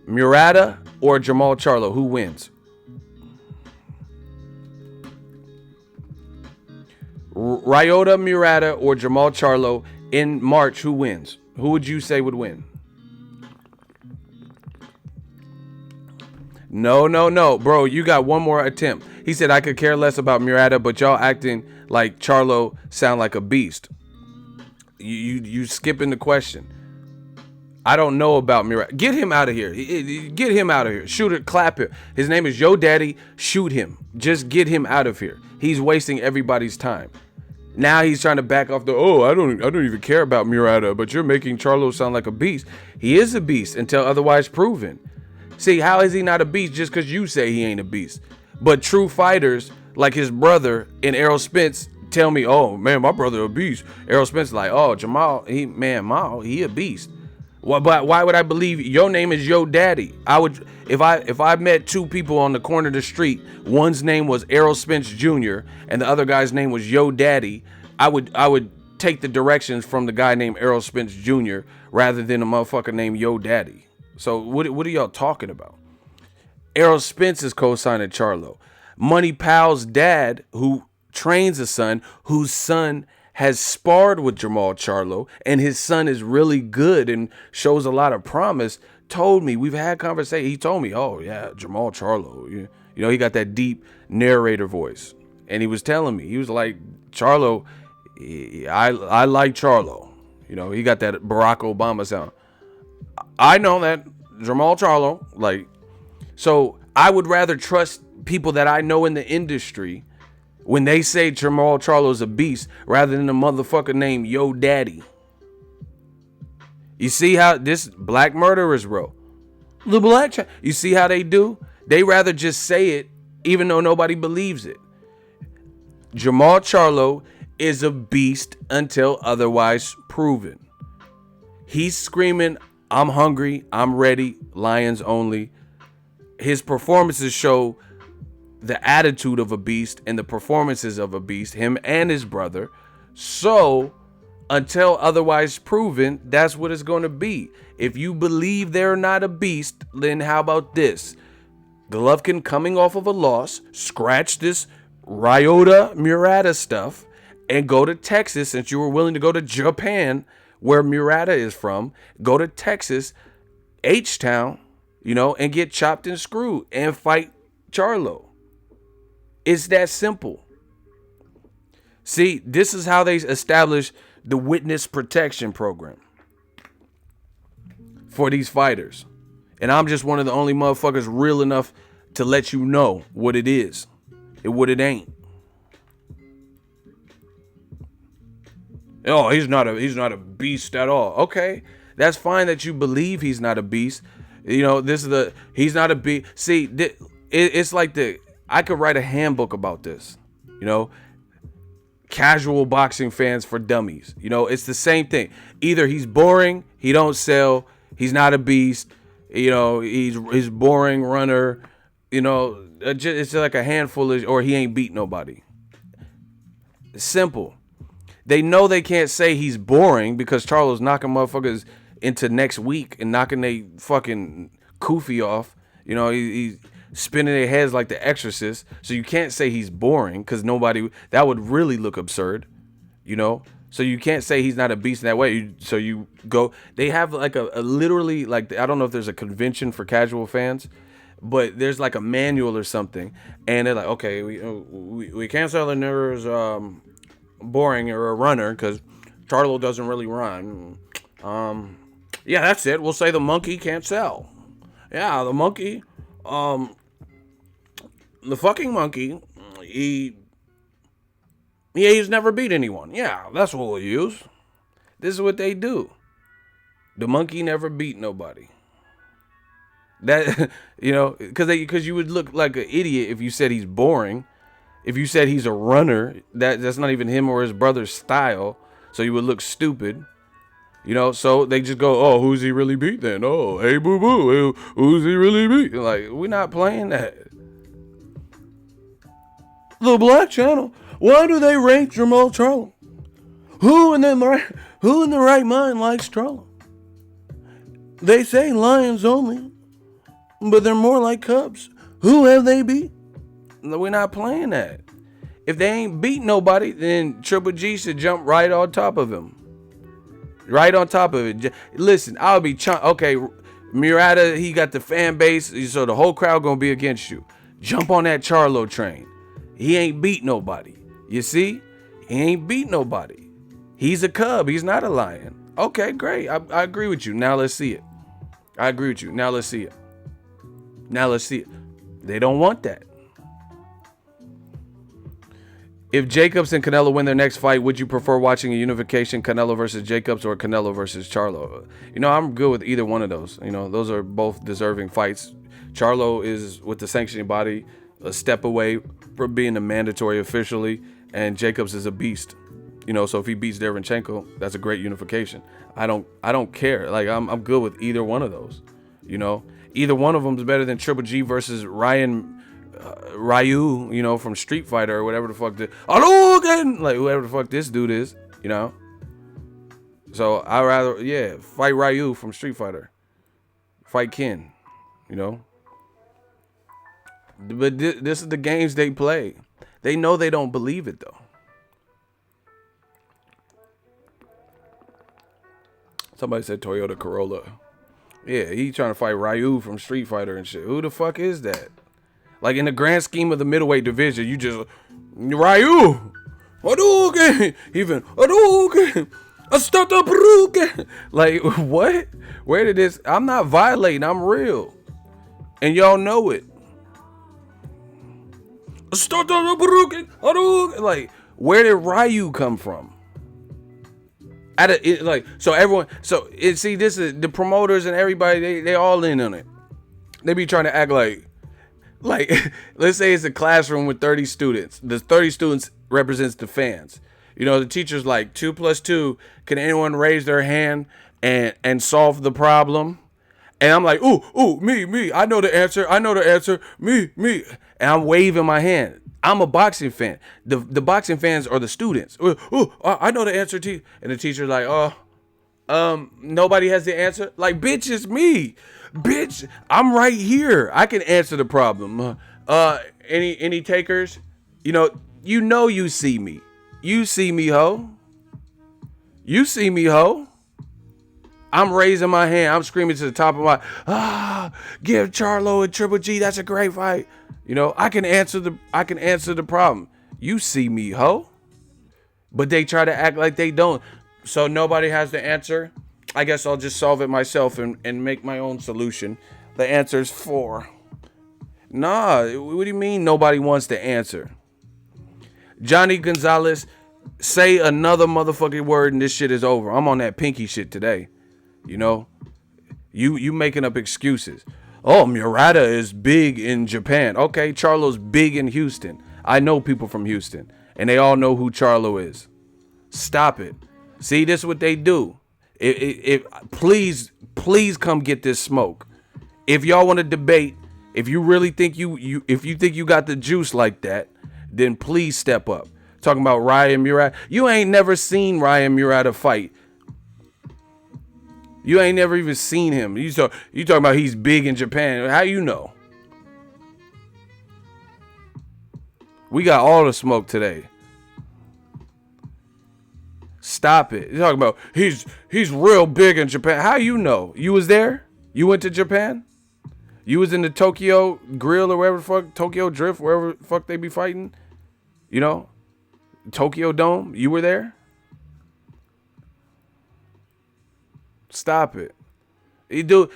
S1: Murata or Jermall Charlo, who wins? Ryota Murata or Jermall Charlo in March, who wins? Who would you say would win? No, bro, you got one more attempt. He said I could care less about Murata, but y'all acting like Charlo sound like a beast. You skipping the question. I don't know about Murata. Get him out of here. Get him out of here. Shoot it, clap it. His name is Yo Daddy. Shoot him. Just get him out of here. He's wasting everybody's time. Now he's trying to back off I don't even care about Murata, but you're making Charlo sound like a beast. He is a beast until otherwise proven. See, how is he not a beast just because you say he ain't a beast? But true fighters like his brother and Errol Spence tell me, oh man, my brother a beast. Errol Spence like, oh, Jamal, he a beast. But why would I believe your name is Yo Daddy? I would, if I met two people on the corner of the street, one's name was Errol Spence Jr. and the other guy's name was Yo Daddy, I would take the directions from the guy named Errol Spence Jr. rather than a motherfucker named Yo Daddy. So what are y'all talking about? Errol Spence is co-signing Charlo. Money Pal's dad, who trains a son, whose son has sparred with Jermall Charlo, and his son is really good and shows a lot of promise, told me, we've had conversation. He told me, oh yeah, Jermall Charlo, he got that deep narrator voice. And he was telling me, he was like, Charlo, I like Charlo. He got that Barack Obama sound. I know that Jermall Charlo, so I would rather trust people that I know in the industry, when they say Jermall Charlo's a beast, rather than a motherfucker named Yo Daddy. You see how this black murderers, bro. The black, you see how they do? They rather just say it, even though nobody believes it. Jermall Charlo is a beast until otherwise proven. He's screaming, I'm hungry, I'm ready, lions only. His performances show the attitude of a beast and the performances of a beast, him and his brother. So, until otherwise proven, that's what it's going to be. If you believe they're not a beast, then how about this? Golovkin coming off of a loss, scratch this Ryota Murata stuff, and go to Texas, since you were willing to go to Japan, where Murata is from, go to Texas, H-Town, and get chopped and screwed and fight Charlo. It's that simple. See, this is how they establish the witness protection program for these fighters. And I'm just one of the only motherfuckers real enough to let you know what it is and what it ain't. Oh, he's not a beast at all. Okay, that's fine that you believe he's not a beast. He's not a beast. See, it's like I could write a handbook about this. Casual boxing fans for dummies. It's the same thing. Either he's boring, he don't sell, he's not a beast. He's boring runner. It's like a handful of, or he ain't beat nobody. Simple. They know they can't say he's boring because Charlo's knocking motherfuckers into next week and knocking they fucking kufi off. He's spinning their heads like the Exorcist. So you can't say he's boring because that would really look absurd. So you can't say he's not a beast in that way. They have like a literally, like, I don't know if there's a convention for casual fans, but there's like a manual or something. And they're like, okay, we can't sell the niggers, boring or a runner because Charlo doesn't really run. Yeah, that's it. We'll say the monkey can't sell. Yeah, the monkey, the fucking monkey, he's never beat anyone. Yeah, that's what we'll use. This is what they do. The monkey never beat nobody. That, because you would look like an idiot if you said he's boring. If you said he's a runner, that's not even him or his brother's style. So you would look stupid. So they just go, oh, who's he really beat then? Oh, hey, boo-boo, who's he really beat? Like, we're not playing that. The Black Channel. Why do they rank Jermall Charlo? Who in the right mind likes Charlo? They say lions only, but they're more like cubs. Who have they beat? We're not playing that. If they ain't beat nobody, then Triple G should jump right on top of him. Right on top of it. Listen, I'll be okay, Murata, he got the fan base, so the whole crowd gonna be against you. Jump on that Charlo train. He ain't beat nobody. You see? He ain't beat nobody. He's a cub. He's not a lion. Okay, great. I agree with you. Now let's see it. I agree with you. Now let's see it. Now let's see it. They don't want that. If Jacobs and Canelo win their next fight, would you prefer watching a unification Canelo versus Jacobs or Canelo versus Charlo? I'm good with either one of those. Those are both deserving fights. Charlo is, with the sanctioning body, a step away from being a mandatory officially, and Jacobs is a beast. So if he beats Derevyanchenko, that's a great unification. I don't care. Like, I'm good with either one of those. Either one of them is better than Triple G versus Ryu, from Street Fighter or whatever the fuck like whoever the fuck this dude is, So I'd rather, fight Ryu from Street Fighter. Fight Ken, But this is the games they play. They know they don't believe it though. Somebody said Toyota Corolla. Yeah, he trying to fight Ryu from Street Fighter and shit. Who the fuck is that? Like, in the grand scheme of the middleweight division, you just Ryu, Hadouken, even Hadouken, Astatabaruken. Like, what? Where did this? I'm not violating. I'm real, and y'all know it. Like, where did Ryu come from? So everyone, see, this is the promoters and everybody. They all in on it. They be trying to act like let's say it's a classroom with 30 students. The 30 students represents the fans. You know, the teacher's like 2 + 2. Can anyone raise their hand and solve the problem? And I'm like, ooh, me. I know the answer. Me. And I'm waving my hand. I'm a boxing fan. The boxing fans are the students. I know the answer, and the teacher's like, nobody has the answer. Like, bitch, it's me. Bitch, I'm right here. I can answer the problem. Any takers? You see me. You see me, ho. You see me, ho. I'm raising my hand. I'm screaming to the top of my, give Charlo and Triple G. That's a great fight. I can answer the problem. You see me, ho. But they try to act like they don't. So nobody has the answer. I guess I'll just solve it myself and make my own solution. The answer is 4. Nah, what do you mean nobody wants to answer? Johnny Gonzalez, say another motherfucking word and this shit is over. I'm on that pinky shit today. You making up excuses. Oh, Murata is big in Japan. Okay, Charlo's big in Houston. I know people from Houston, and they all know who Charlo is. Stop it. See, this is what they do. Please come get this smoke. If y'all want to debate, if you really think if you think you got the juice like that, then please step up. Talking about Ryan Murata. You ain't never seen Ryan Murata fight. You ain't never even seen him. You talking about he's big in Japan. How you know? We got all the smoke today. Stop it. You're talking about he's real big in Japan. How you know? You was there? You went to Japan? You was in the Tokyo Grill or wherever the fuck, Tokyo Drift, wherever the fuck they be fighting? Tokyo Dome? You were there? Stop it.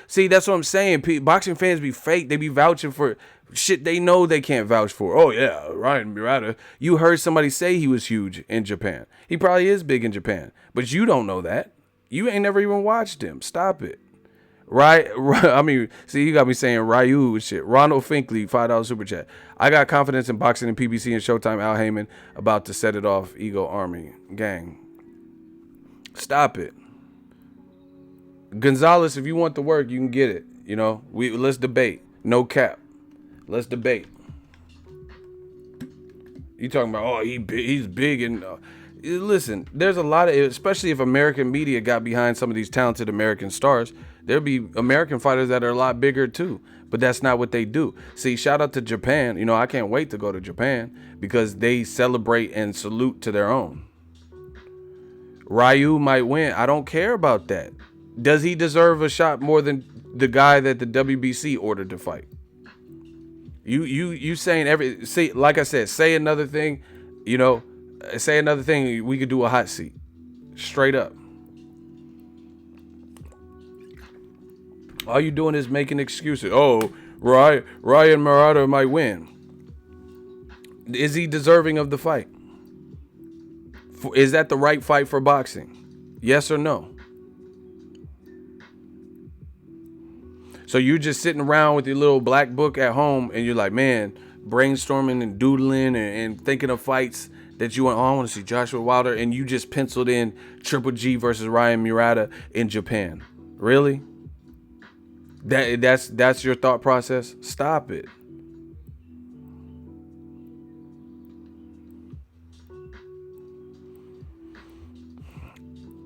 S1: See, that's what I'm saying. Boxing fans be fake. They be vouching for shit they know they can't vouch for. Oh, yeah, Ryan Murata. You heard somebody say he was huge in Japan. He probably is big in Japan. But you don't know that. You ain't never even watched him. Stop it. Right? I mean, see, you got me saying Ryu and shit. Ronald Finkley, $5 super chat. I got confidence in boxing and PBC and Showtime. Al Heyman about to set it off. Ego Army. Gang. Stop it. Gonzalez, if you want the work, you can get it. Let's debate. No cap. Let's debate. You talking about, he's big and listen, there's a lot of, especially if American media got behind some of these talented American stars, there'll be American fighters that are a lot bigger too. But that's not what they do. See, shout out to Japan. I can't wait to go to Japan because they celebrate and salute to their own. Ryu might win. I don't care about that. Does he deserve a shot more than the guy that the WBC ordered to fight? You saying see, like I said, say another thing, say another thing, we could do a hot seat. Straight up. All you doing is making excuses. Oh, Ryan Murata might win. Is he deserving of the fight? Is that the right fight for boxing? Yes or no? So you're just sitting around with your little black book at home and you're like, man, brainstorming and doodling and thinking of fights that you want. Oh, I want to see Joshua Wilder. And you just penciled in Triple G versus Ryan Murata in Japan. Really? That's your thought process? Stop it.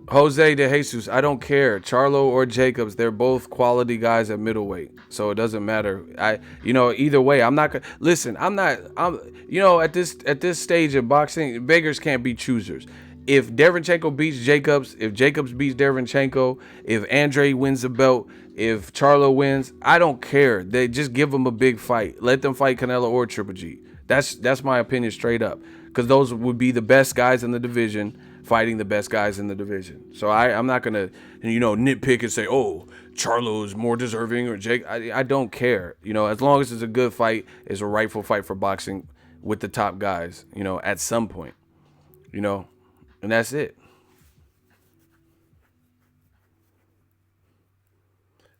S1: Jose de Jesus, I don't care. Charlo or Jacobs, they're both quality guys at middleweight. So it doesn't matter. Either way, I'm not gonna listen, at this stage of boxing, beggars can't be choosers. If Derevyanchenko beats Jacobs, if Jacobs beats Derevyanchenko, if Andre wins the belt, if Charlo wins, I don't care. They just give them a big fight. Let them fight Canelo or Triple G. That's my opinion straight up. Because those would be the best guys in the division fighting the best guys in the division. So I'm not going to, nitpick and say, oh, Charlo is more deserving or Jake. I don't care. As long as it's a good fight, it's a rightful fight for boxing. with the top guys, you know, at some point, you know, and that's it.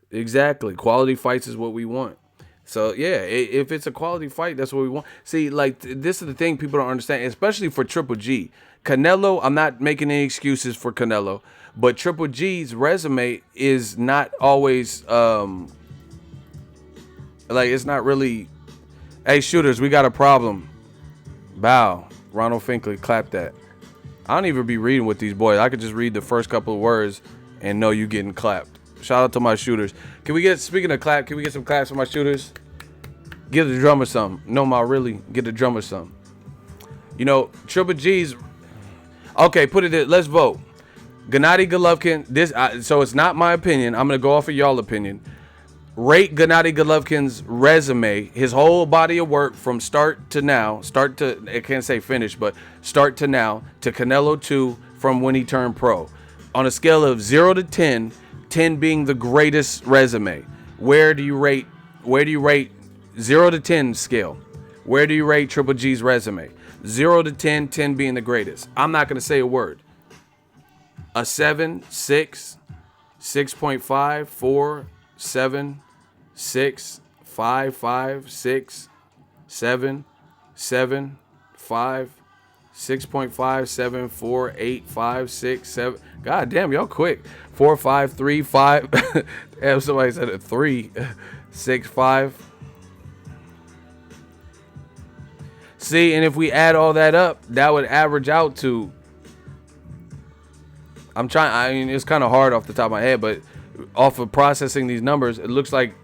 S1: Exactly. Quality fights is what we want. So yeah, if it's a quality fight, that's what we want. See, like this is the thing people don't understand, especially for Triple G. Canelo, I'm not making any excuses for Canelo, but Triple G's resume is not always like it's not really. Hey shooters, we got a problem. Bow. Ronald Finkley, clap that. I don't even be reading with these boys. I could just read the first couple of words and know you getting clapped. Shout out to my shooters. Can we get, speaking of clap, can we get some claps for my shooters? Give the drummer some. No, ma, really, get the drummer some. You know, Triple G's. Okay, put it in. Let's vote. Gennady Golovkin. So it's not my opinion. I'm gonna go off of y'all opinion. Rate Gennady Golovkin's resume, his whole body of work from start to now. Start to, I can't say finish, but start to now, to Canelo 2 from when he turned pro. On a scale of 0 to 10, 10 being the greatest resume. Where do you rate 0 to 10 scale? Where do you rate Triple G's resume? 0 to 10, 10 being the greatest. I'm not going to say a word. A 7, 6, 6.5, 4, 7, 6, 5, 5, 6, 7, 7, 5, 6.5, 7, 4, 8, 5, 6, 7. God damn, y'all quick. 4, 5, 3, 5. Damn, somebody said a 3. 6, 5. See, and if we add all that up, that would average out to. I mean, it's kind of hard off the top of my head, but off of processing these numbers, it looks like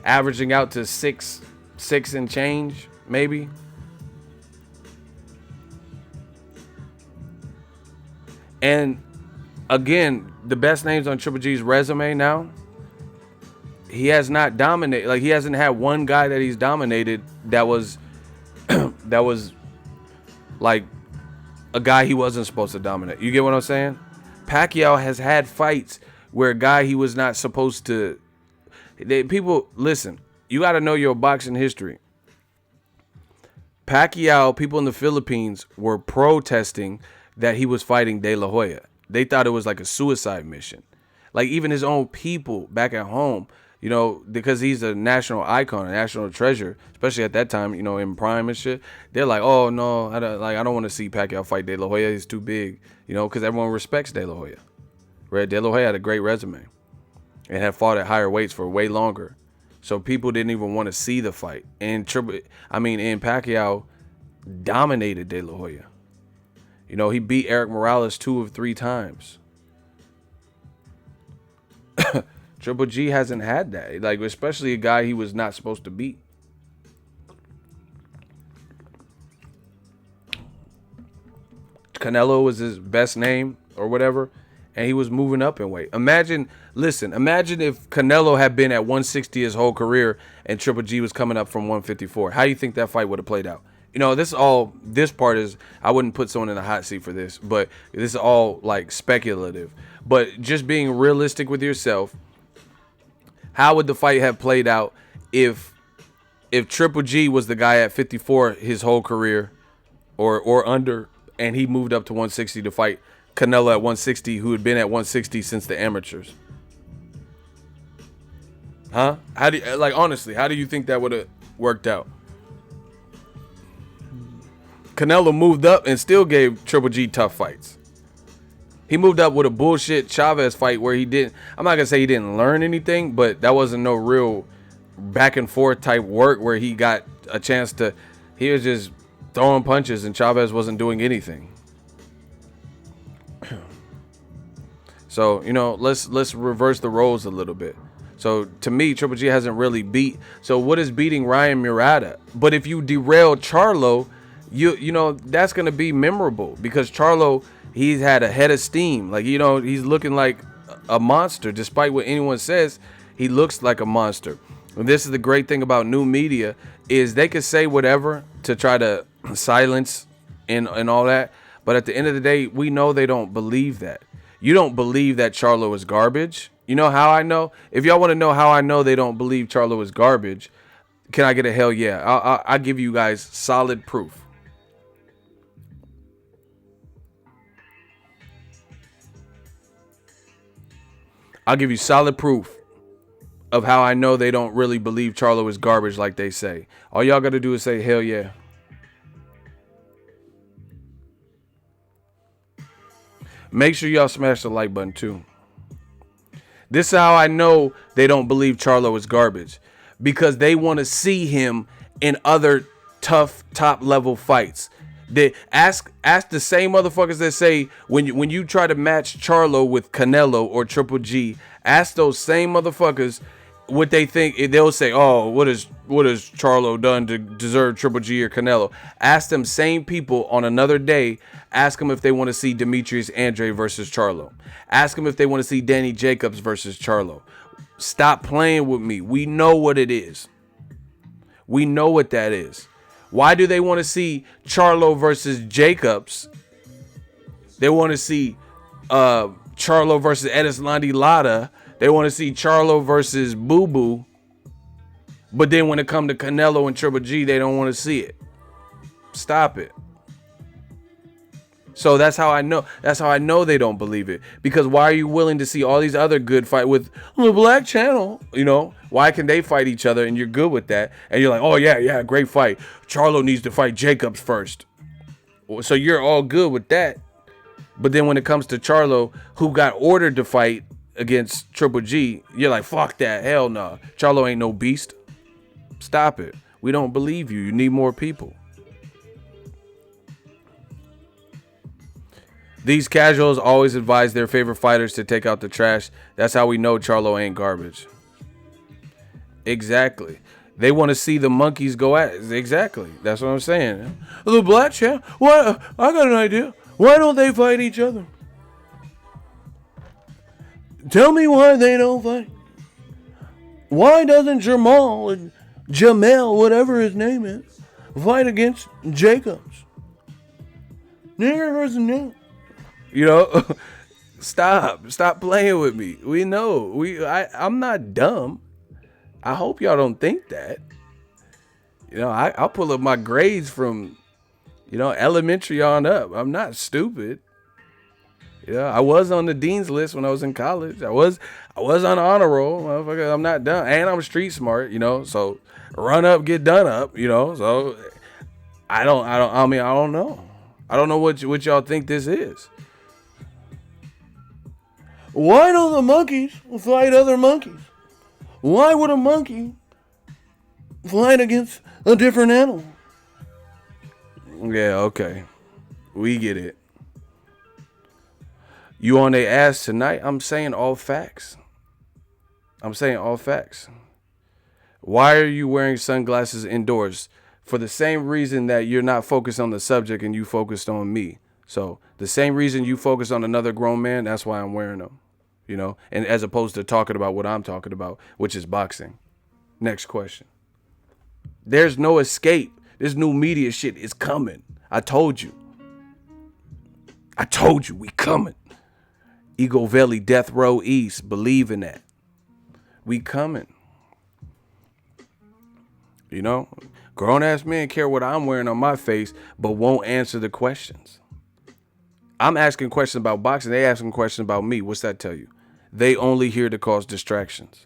S1: averaging out to 6 and change, maybe. And again, the best names on Triple G's resume now, he has not dominated. Like, he hasn't had one guy that he's dominated that was that was like a guy he wasn't supposed to dominate. You get what I'm saying? Pacquiao has had fights where a guy he was not supposed to. People, listen, you got to know your boxing history. Pacquiao, people in the Philippines were protesting that he was fighting De La Hoya. They thought it was like a suicide mission. Like, even his own people back at home, you know, because he's a national icon, a national treasure, especially at that time, you know, in prime and shit. They're like, oh no, I don't want to see Pacquiao fight De La Hoya. He's too big, you know, because everyone respects De La Hoya. Right? De La Hoya had a great resume and had fought at higher weights for way longer. So people didn't even want to see the fight. And Pacquiao dominated De La Hoya. You know, he beat Eric Morales 2 of 3 times. Triple G hasn't had that. Like, especially a guy he was not supposed to beat. Canelo was his best name or whatever, and he was moving up in weight. Imagine if Canelo had been at 160 his whole career and Triple G was coming up from 154. How do you think that fight would have played out? You know, this part is, I wouldn't put someone in a hot seat for this, but this is all like speculative. But just being realistic with yourself, how would the fight have played out if Triple G was the guy at 54 his whole career or under, and he moved up to 160 to fight Canelo at 160, who had been at 160 since the amateurs? Huh? Honestly, how do you think that would have worked out? Canelo moved up and still gave Triple G tough fights. He moved up with a bullshit Chavez fight where he didn't. I'm not gonna say he didn't learn anything, but that wasn't no real back and forth type work where he got a chance to. He was just throwing punches and Chavez wasn't doing anything. So, you know, let's reverse the roles a little bit. So to me, Triple G hasn't really beat. So what is beating Ryan Murata? But if you derail Charlo, you know that's gonna be memorable because Charlo, he's had a head of steam. Like, you know, he's looking like a monster. Despite what anyone says, he looks like a monster. And this is the great thing about new media is they can say whatever to try to silence and all that. But at the end of the day, we know they don't believe that. You don't believe that Charlo is garbage. You know how I know? If y'all want to know how I know they don't believe Charlo is garbage, can I get a hell yeah? I'll give you guys solid proof. I'll give you solid proof of how I know they don't really believe Charlo is garbage like they say. All y'all got to do is say, hell yeah. Make sure y'all smash the like button too. This is how I know they don't believe Charlo is garbage. Because they want to see him in other tough top level fights. They ask the same motherfuckers that say when you try to match Charlo with Canelo or Triple G, ask those same motherfuckers what they think. They'll say, oh, what has Charlo done to deserve Triple G or Canelo? Ask them same people on another day. Ask them if they want to see Demetrius Andre versus Charlo. Ask them if they want to see Danny Jacobs versus Charlo. Stop playing with me. We know what it is. We know what that is. Why do they want to see Charlo versus Jacobs? They want to see Charlo versus Edislandi Lara. They want to see Charlo versus Boo Boo. But then when it comes to Canelo and Triple G, they don't want to see it. Stop it. So that's how I know. That's how I know they don't believe it. Because why are you willing to see all these other good fight with the Black Channel? You know, why can they fight each other and you're good with that? And you're like, oh yeah, great fight. Charlo needs to fight Jacobs first. So you're all good with that. But then when it comes to Charlo, who got ordered to fight against Triple G, you're like, fuck that. Hell no. Charlo ain't no beast. Stop it. We don't believe you. You need more people. These casuals always advise their favorite fighters to take out the trash. That's how we know Charlo ain't garbage. Exactly. They want to see the monkeys go at it. Exactly. That's what I'm saying. The Black Champ? What? I got an idea. Why don't they fight each other? Tell me why they don't fight. Why doesn't Jamal and Jamel, whatever his name is, fight against Jacobs? Nigger versus nigger. You know, stop playing with me. We know I'm not dumb. I hope y'all don't think that. You know, I'll pull up my grades from, elementary on up. I'm not stupid. I was on the dean's list when I was in college. I was on the honor roll, motherfucker. I'm not dumb, and I'm street smart. So run up, get done up. So I don't know. I don't know what y'all think this is. Why don't the monkeys fight other monkeys? Why would a monkey fight against a different animal? Yeah, okay. We get it. You on their ass tonight? I'm saying all facts. Why are you wearing sunglasses indoors? For the same reason that you're not focused on the subject and you focused on me. So the same reason you focus on another grown man, that's why I'm wearing them. And as opposed to talking about what I'm talking about, which is boxing. Next question. There's no escape. This new media shit is coming. I told you we coming. Ego Valley, Death Row East. Believe in that. We coming. Grown ass men care what I'm wearing on my face, but won't answer the questions. I'm asking questions about boxing. They asking questions about me. What's that tell you? They only here to cause distractions.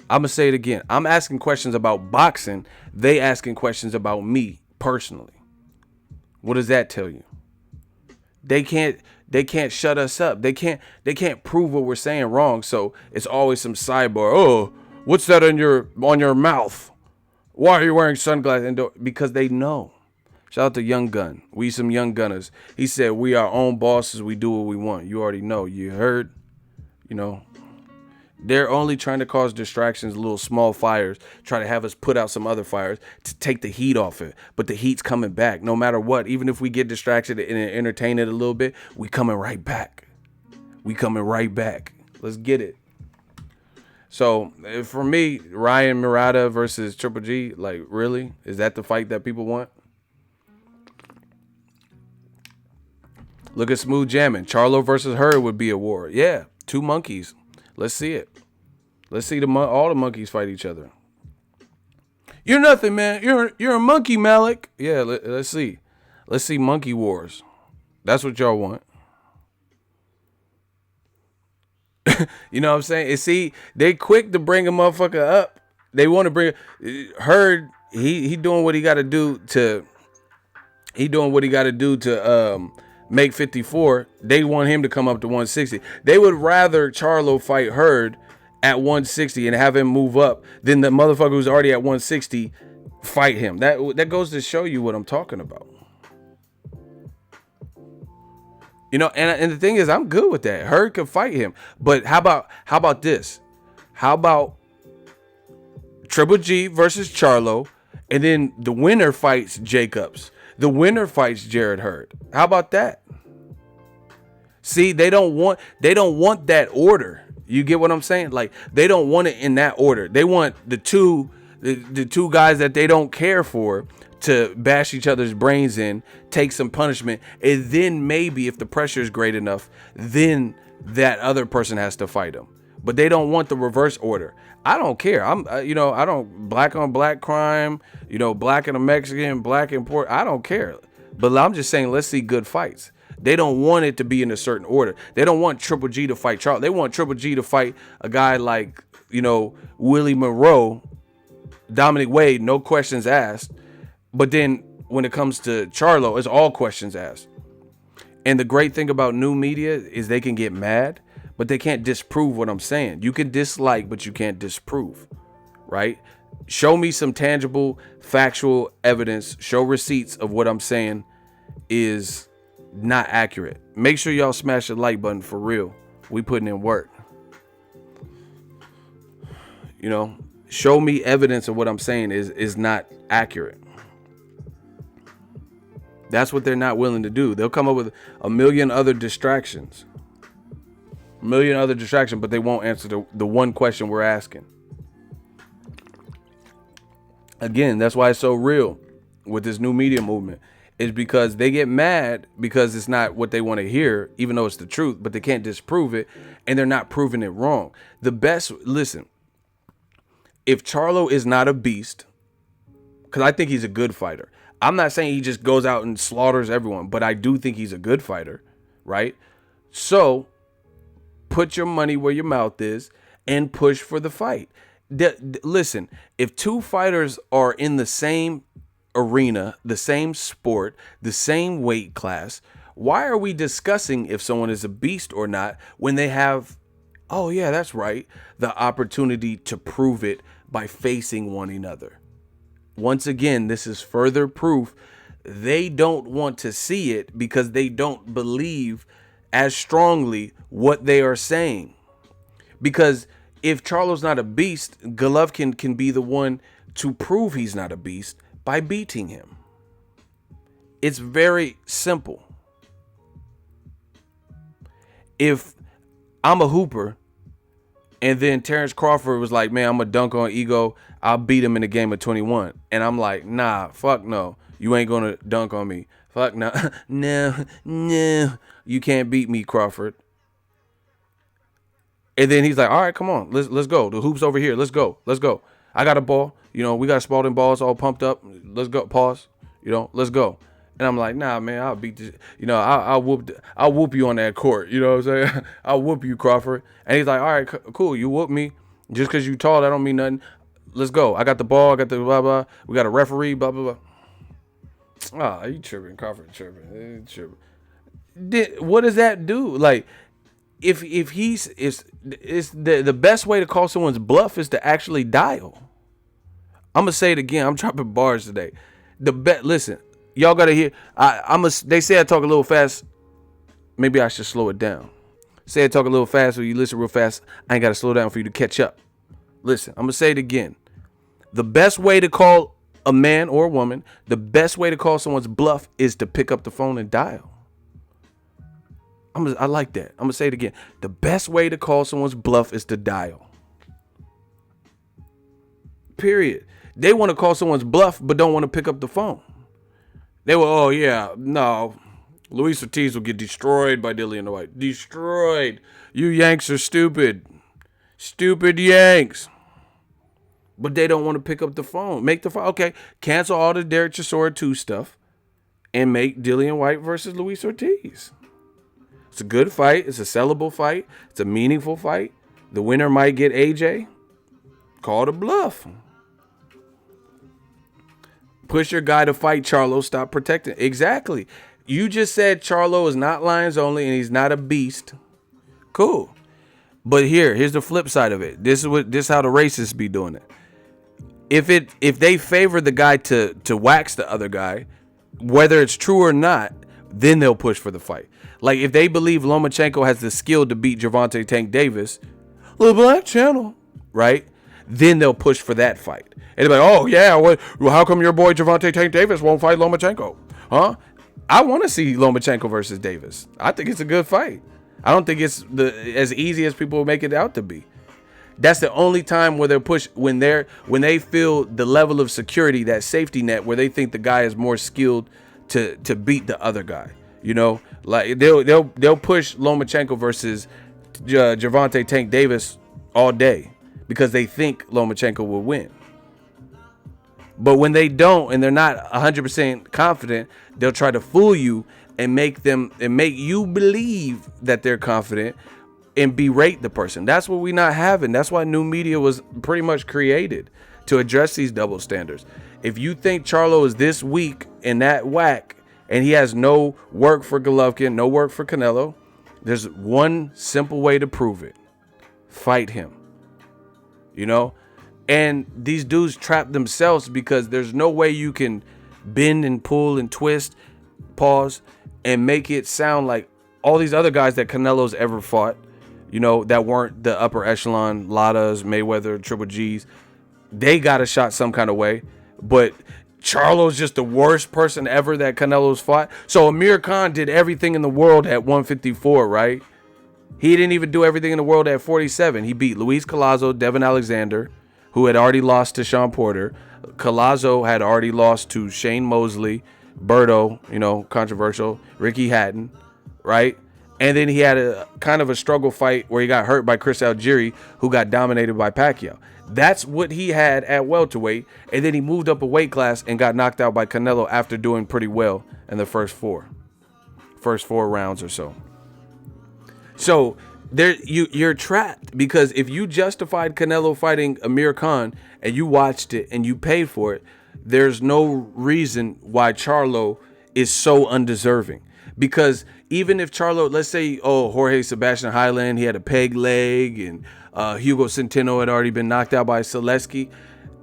S1: I'm going to say it again. I'm asking questions about boxing. They asking questions about me personally. What does that tell you? They can't shut us up. They can't prove what we're saying wrong. So it's always some sidebar. Oh, what's that on your mouth? Why are you wearing sunglasses? Because they know. Shout out to Young Gun. We some young gunners. He said, we our own bosses. We do what we want. You already know. You heard? They're only trying to cause distractions, little small fires, try to have us put out some other fires to take the heat off it. But the heat's coming back no matter what. Even if we get distracted and entertain it a little bit, we coming right back. Let's get it. So for me, Ryan Murata versus Triple G, like, really? Is that the fight that people want? Look at Smooth Jammin'. Charlo versus Hurd would be a war. Yeah, two monkeys. Let's see it. Let's see all the monkeys fight each other. You're nothing, man. You're a monkey, Malik. Yeah, let's see. Let's see monkey wars. That's what y'all want. You know what I'm saying? And see, they quick to bring a motherfucker up. They want to bring Hurd. He doing what he got to do to. He doing what he got to do to make 54. They want him to come up to 160. They would rather Charlo fight Hurd at 160 and have him move up than the motherfucker who's already at 160 fight him. That goes to show you what I'm talking about. You know, and the thing is, I'm good with that. Hurd can fight him, but how about this? How about Triple G versus Charlo, and then the winner fights Jacobs. The winner fights Jared Hurd. How about that? See, they don't want that order. You get what I'm saying? Like, they don't want it in that order. They want the two guys that they don't care for to bash each other's brains in, take some punishment, and then maybe if the pressure is great enough, then that other person has to fight them. But they don't want the reverse order. I don't care. I don't black on black crime, black and a Mexican, black and poor. I don't care. But I'm just saying, let's see good fights. They don't want it to be in a certain order. They don't want Triple G to fight Charlo. They want Triple G to fight a guy like, Willie Monroe, Dominic Wade, no questions asked. But then when it comes to Charlo, it's all questions asked. And the great thing about new media is they can get mad, but they can't disprove what I'm saying. You can dislike, but you can't disprove, right? Show me some tangible, factual evidence. Show receipts of what I'm saying is not accurate. Make sure y'all smash the like button for real. We putting in work. Show me evidence of what I'm saying is not accurate. That's what they're not willing to do. They'll come up with a million other distractions. But they won't answer the one question we're asking. Again, that's why it's so real with this new media movement, is because they get mad because it's not what they want to hear, even though it's the truth, but they can't disprove it, and they're not proving it wrong. Listen, if Charlo is not a beast, because I think he's a good fighter. I'm not saying he just goes out and slaughters everyone, but I do think he's a good fighter, right? So put your money where your mouth is and push for the fight. Listen, if two fighters are in the same arena, the same sport, the same weight class, why are we discussing if someone is a beast or not when they have, oh yeah, that's right, the opportunity to prove it by facing one another? Once again, this is further proof they don't want to see it because they don't believe as strongly what they are saying. Because if Charlo's not a beast, Golovkin can be the one to prove he's not a beast by beating him. It's very simple. If I'm a hooper and then Terrence Crawford was like, man, I'm going to dunk on Ego, I'll beat him in a game of 21. And I'm like, nah, fuck no. You ain't going to dunk on me. Fuck no. No. You can't beat me, Crawford. And then he's like, all right, come on. Let's go. The hoop's over here. Let's go. I got a ball. We got Spalding balls all pumped up. Let's go. Pause. Let's go. And I'm like, nah, man, I'll beat this. I'll whoop you on that court. You know what I'm saying? I'll whoop you, Crawford. And he's like, all right, cool. You whoop me. Just because you tall, that don't mean nothing. Let's go. I got the ball. I got the blah, blah. We got a referee, blah, blah, blah. Ah, you tripping. Crawford tripping. What does that do? Like, if the best way to call someone's bluff is to actually dial. I'm going to say it again. I'm dropping bars today. Listen, y'all got to hear. They say I talk a little fast. Maybe I should slow it down. Say I talk a little fast, so you listen real fast. I ain't got to slow down for you to catch up. Listen, I'm going to say it again. The best way to call a man or a woman, the best way to call someone's bluff is to pick up the phone and dial. I like that. I'm going to say it again. The best way to call someone's bluff is to dial. Period. They want to call someone's bluff, but don't want to pick up the phone. They will, oh yeah, no. Luis Ortiz will get destroyed by Dillian White. Destroyed. You Yanks are stupid. Stupid Yanks. But they don't want to pick up the phone. Make the phone. Okay, cancel all the Derek Chisora 2 stuff and make Dillian White versus Luis Ortiz. It's a good fight. It's a sellable fight. It's a meaningful fight. The winner might get AJ. Call the bluff. Push your guy to fight Charlo. Stop protecting. Exactly. You just said Charlo is not lions only and he's not a beast. Cool. But here's the flip side of it. This is how the racists be doing it. If they favor the guy to wax the other guy, whether it's true or not, then they'll push for the fight. Like if they believe Lomachenko has the skill to beat Gervonta Tank Davis, the Black Channel, right? Then they'll push for that fight. And they're like, oh yeah, well, how come your boy Gervonta Tank Davis won't fight Lomachenko? Huh? I want to see Lomachenko versus Davis. I think it's a good fight. I don't think it's as easy as people make it out to be. That's the only time where they're pushed when they feel the level of security, that safety net, where they think the guy is more skilled to beat the other guy. You know, like they'll push Lomachenko versus Gervonta Tank Davis all day because they think Lomachenko will win. But when they don't and they're not 100% confident, they'll try to fool you and make you believe that they're confident and berate the person. That's what we're not having. That's why new media was pretty much created, to address these double standards. If you think Charlo is this weak and that whack and he has no work for Golovkin, no work for Canelo, there's one simple way to prove it. Fight him. You know? And these dudes trap themselves because there's no way you can bend and pull and twist, pause, and make it sound like all these other guys that Canelo's ever fought, you know, that weren't the upper echelon, Ladas, Mayweather, Triple G's, they got a shot some kind of way. But Charlo's just the worst person ever that Canelo's fought. So Amir Khan did everything in the world at 154, right? He didn't even do everything in the world at 47. He beat Luis Collazo, Devin Alexander, who had already lost to Sean Porter. Collazo had already lost to Shane Mosley, Berto, you know, controversial, Ricky Hatton, right? And then he had a kind of a struggle fight where he got hurt by Chris Algieri, who got dominated by Pacquiao. That's what he had at welterweight. And then he moved up a weight class and got knocked out by Canelo after doing pretty well in the first four rounds or so. So you're trapped, because if you justified Canelo fighting Amir Khan and you watched it and you paid for it, there's no reason why Charlo is so undeserving. Because even if Charlo, let's say, Jorge Sebastian Highland, he had a peg leg, and Hugo Centeno had already been knocked out by Selesky,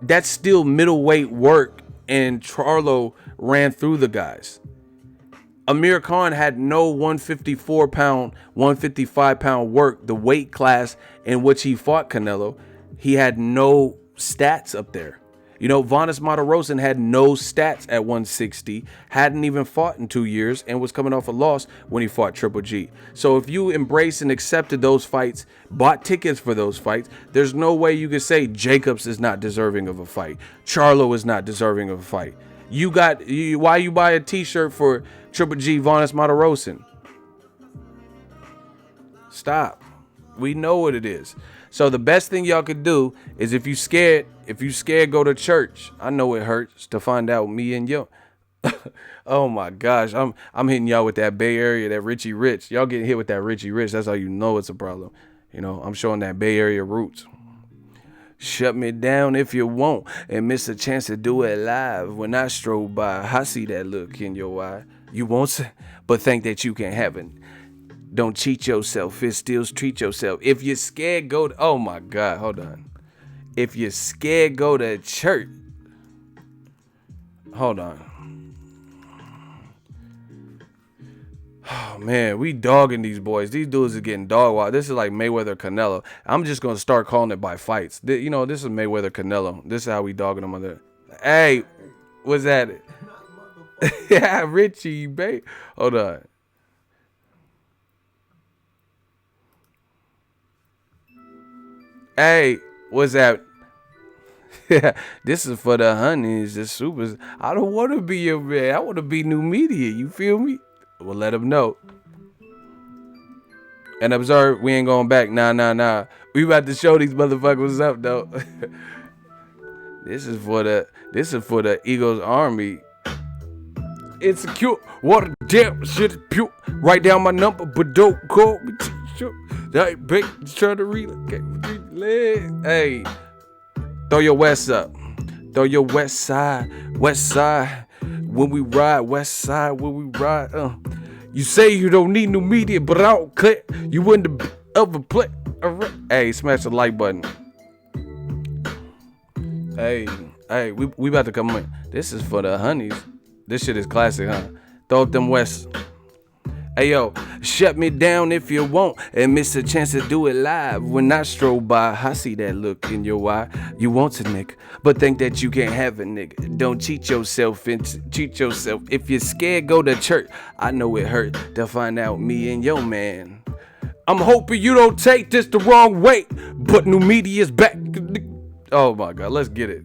S1: that's still middleweight work, and Charlo ran through the guys. Amir Khan had no 154-pound, 155-pound work, the weight class in which he fought Canelo. He had no stats up there. You know, Vanes Martirosyan had no stats at 160, hadn't even fought in 2 years, and was coming off a loss when he fought Triple G. So if you embraced and accepted those fights, bought tickets for those fights, there's no way you could say Jacobs is not deserving of a fight. Charlo is not deserving of a fight. Why you buy a t-shirt for Triple G, Vanes Martirosyan? Stop. We know what it is. So the best thing y'all could do is, if you scared, go to church. I know it hurts to find out me and you. Oh my gosh, I'm hitting y'all with that Bay Area, that Richie Rich. Y'all getting hit with that Richie Rich. That's how you know it's a problem. You know, I'm showing that Bay Area roots. Shut me down if you want and miss a chance to do it live. When I stroll by, I see that look in your eye. You won't, but think that you can have it. Don't cheat yourself. It still treat yourself. If you're scared, go to... Oh, my God. Hold on. If you're scared, go to church. Hold on. Oh, man. We dogging these boys. These dudes are getting dog wild. This is like Mayweather Canelo. I'm just going to start calling it by fights. You know, this is Mayweather Canelo. This is how we dogging them on there. Hey, what's that? Yeah, Richie, babe. Hold on. Hey, what's that? Yeah, this is for the honeys, the supers. I don't want to be your man. I want to be new media. You feel me? Well, let them know. And observe, we ain't going back. Nah. We about to show these motherfuckers what's up, though. This is for the Eagles Army. insecure. What a damn shit is pure. Write down my number, but don't call me. Hey, big, try to relocate. Hey, throw your west up. Throw your west side. West side. When we ride, west side, when we ride. You say you don't need new media, but I don't care. You wouldn't ever play. Hey, smash the like button. Hey, we about to come in. This is for the honeys. This shit is classic, huh? Throw up them west. Hey, yo, shut me down if you want and miss a chance to do it live. When I stroll by, I see that look in your eye. You want a nigga, but think that you can't have a nigga. Don't cheat yourself. If you're scared, go to church. I know it hurt to find out me and your man. I'm hoping you don't take this the wrong way, but new media's back. Oh my God, let's get it.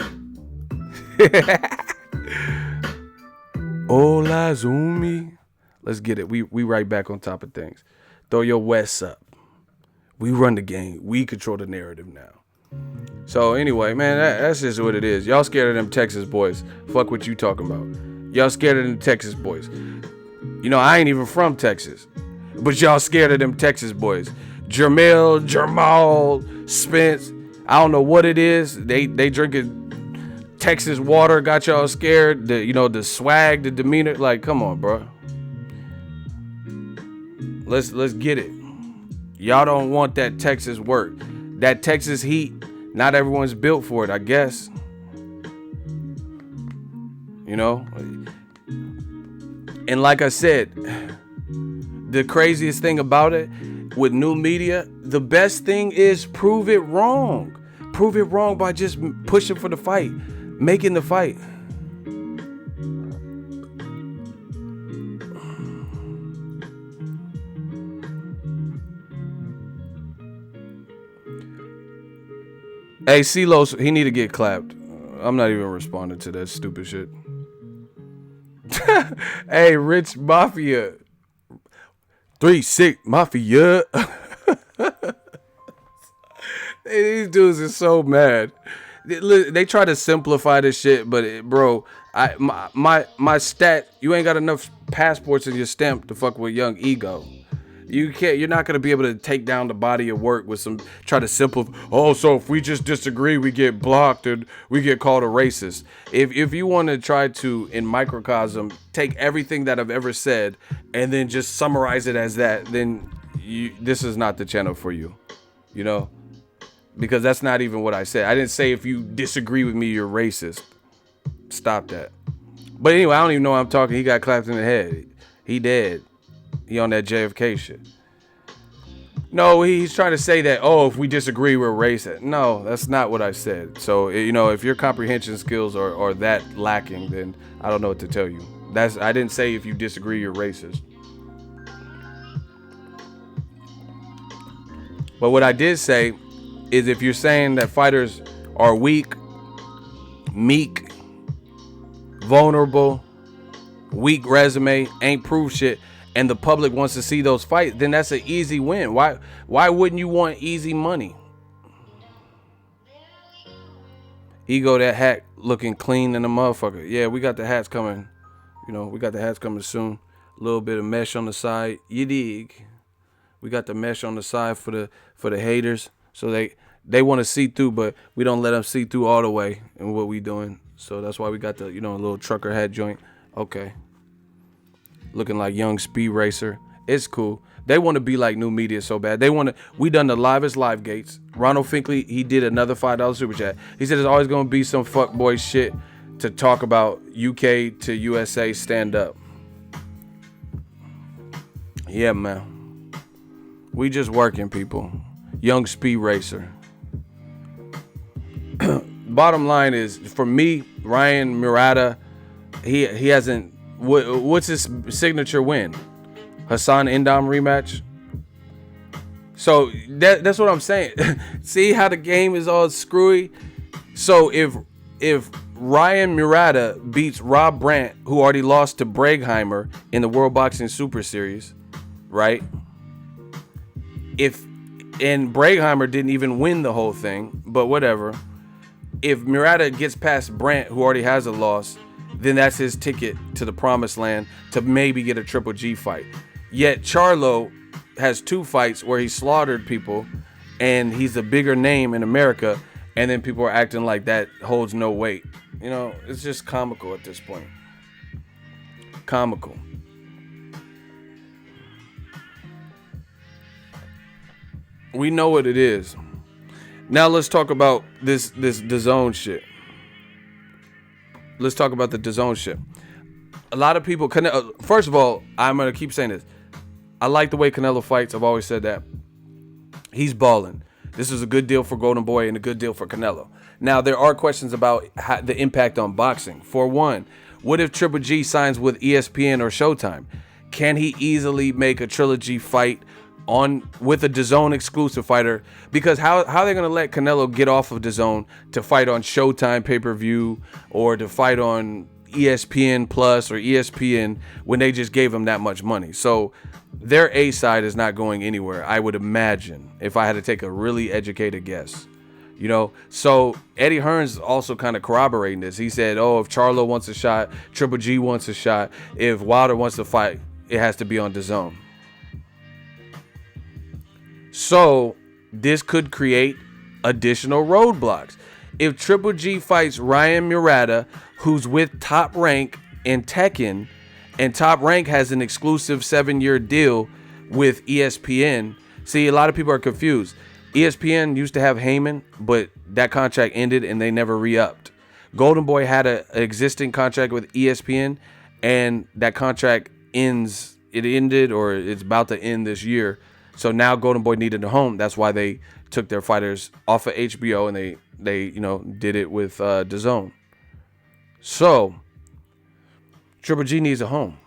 S1: All eyes on me. Let's get it. We right back on top of things. Throw your west up. We run the game. We control the narrative now. So anyway, man, that's just what it is. Y'all scared of them Texas boys. Fuck what you talking about. Y'all scared of them Texas boys. You know, I ain't even from Texas. But y'all scared of them Texas boys. Jamal, Spence. I don't know what it is. They drinking Texas water. Got y'all scared. The swag, the demeanor. Like, come on, bro. Let's get it. Y'all don't want that Texas work. That Texas heat. Not everyone's built for it, I guess. You know? And like I said, the craziest thing about it, with new media, the best thing is prove it wrong. Prove it wrong by just pushing for the fight. Making the fight. Hey, CeeLo, he need to get clapped. I'm not even responding to that stupid shit. Hey, Rich Mafia. 3-6 Mafia. These dudes are so mad. They try to simplify this shit, but bro, my stat, you ain't got enough passports in your stamp to fuck with Young Ego. You're not gonna be able to take down the body of work with some try to simplify. Oh, so if we just disagree, we get blocked and we get called a racist. If you want to try to, in microcosm, take everything that I've ever said and then just summarize it as that, then this is not the channel for you. You know, because that's not even what I said. I didn't say if you disagree with me, you're racist. Stop that. But anyway, I don't even know why I'm talking. He got clapped in the head. He dead. He on that JFK shit. No, he's trying to say that, oh, if we disagree, we're racist. No, that's not what I said. So, you know, if your comprehension skills are that lacking, then I don't know what to tell you. I didn't say if you disagree, you're racist. But what I did say is if you're saying that fighters are weak, meek, vulnerable, weak resume, ain't proof shit, and the public wants to see those fights, then that's an easy win. Why wouldn't you want easy money? Ego, that hat looking clean in a motherfucker. Yeah, we got the hats coming. You know, we got the hats coming soon. A little bit of mesh on the side. You dig? We got the mesh on the side for the haters. So they want to see through, but we don't let them see through all the way in what we doing. So that's why we got the, little trucker hat joint. Okay. Looking like young speed racer. It's cool. They want to be like new media so bad. We done the livest live gates. Ronald Finkley, he did another $5 super chat. He said there's always going to be some fuckboy shit to talk about UK to USA stand up. Yeah, man. We just working, people. Young speed racer. Bottom line is, for me, Ryan Murata, he hasn't. What's his signature win? Hassan Indam rematch. So that's what I'm saying. See how the game is all screwy. So if Ryan Murata beats Rob Brandt, who already lost to Bregheimer in the World Boxing Super Series, right? And Bregheimer didn't even win the whole thing, but whatever. If Murata gets past Brandt, who already has a loss, then that's his ticket to the promised land to maybe get a Triple G fight. Yet Charlo has 2 fights where he slaughtered people, and he's a bigger name in America, and then people are acting like that holds no weight. You know, it's just comical at this point. Comical. We know what it is. Now let's talk about this Dazn shit. Let's talk about the Dazn shit. A lot of people, first of all, I'm going to keep saying this. I like the way Canelo fights. I've always said that. He's balling. This is a good deal for Golden Boy and a good deal for Canelo. Now, there are questions about the impact on boxing. For one, what if Triple G signs with ESPN or Showtime? Can he easily make a trilogy fight with a Dazn exclusive fighter? Because how are they going to let Canelo get off of Dazn to fight on Showtime pay-per-view or to fight on ESPN Plus or ESPN when they just gave him that much money? So their A side is not going anywhere, I would imagine, if I had to take a really educated guess. You know, so Eddie Hearn's also kind of corroborating this. He said, oh, if Charlo wants a shot, Triple G wants a shot. If Wilder wants to fight, it has to be on Dazn. So this could create additional roadblocks. If Triple G fights Ryan Murata, who's with Top Rank in Tekken, and Top Rank has an exclusive 7-year deal with ESPN. See, a lot of people are confused. ESPN used to have Heyman, but that contract ended and they never re-upped. Golden Boy had an existing contract with ESPN, and that contract ends. It ended, or it's about to end this year. So now Golden Boy needed a home. That's why they took their fighters off of HBO and they did it with Dazn. So Triple G needs a home.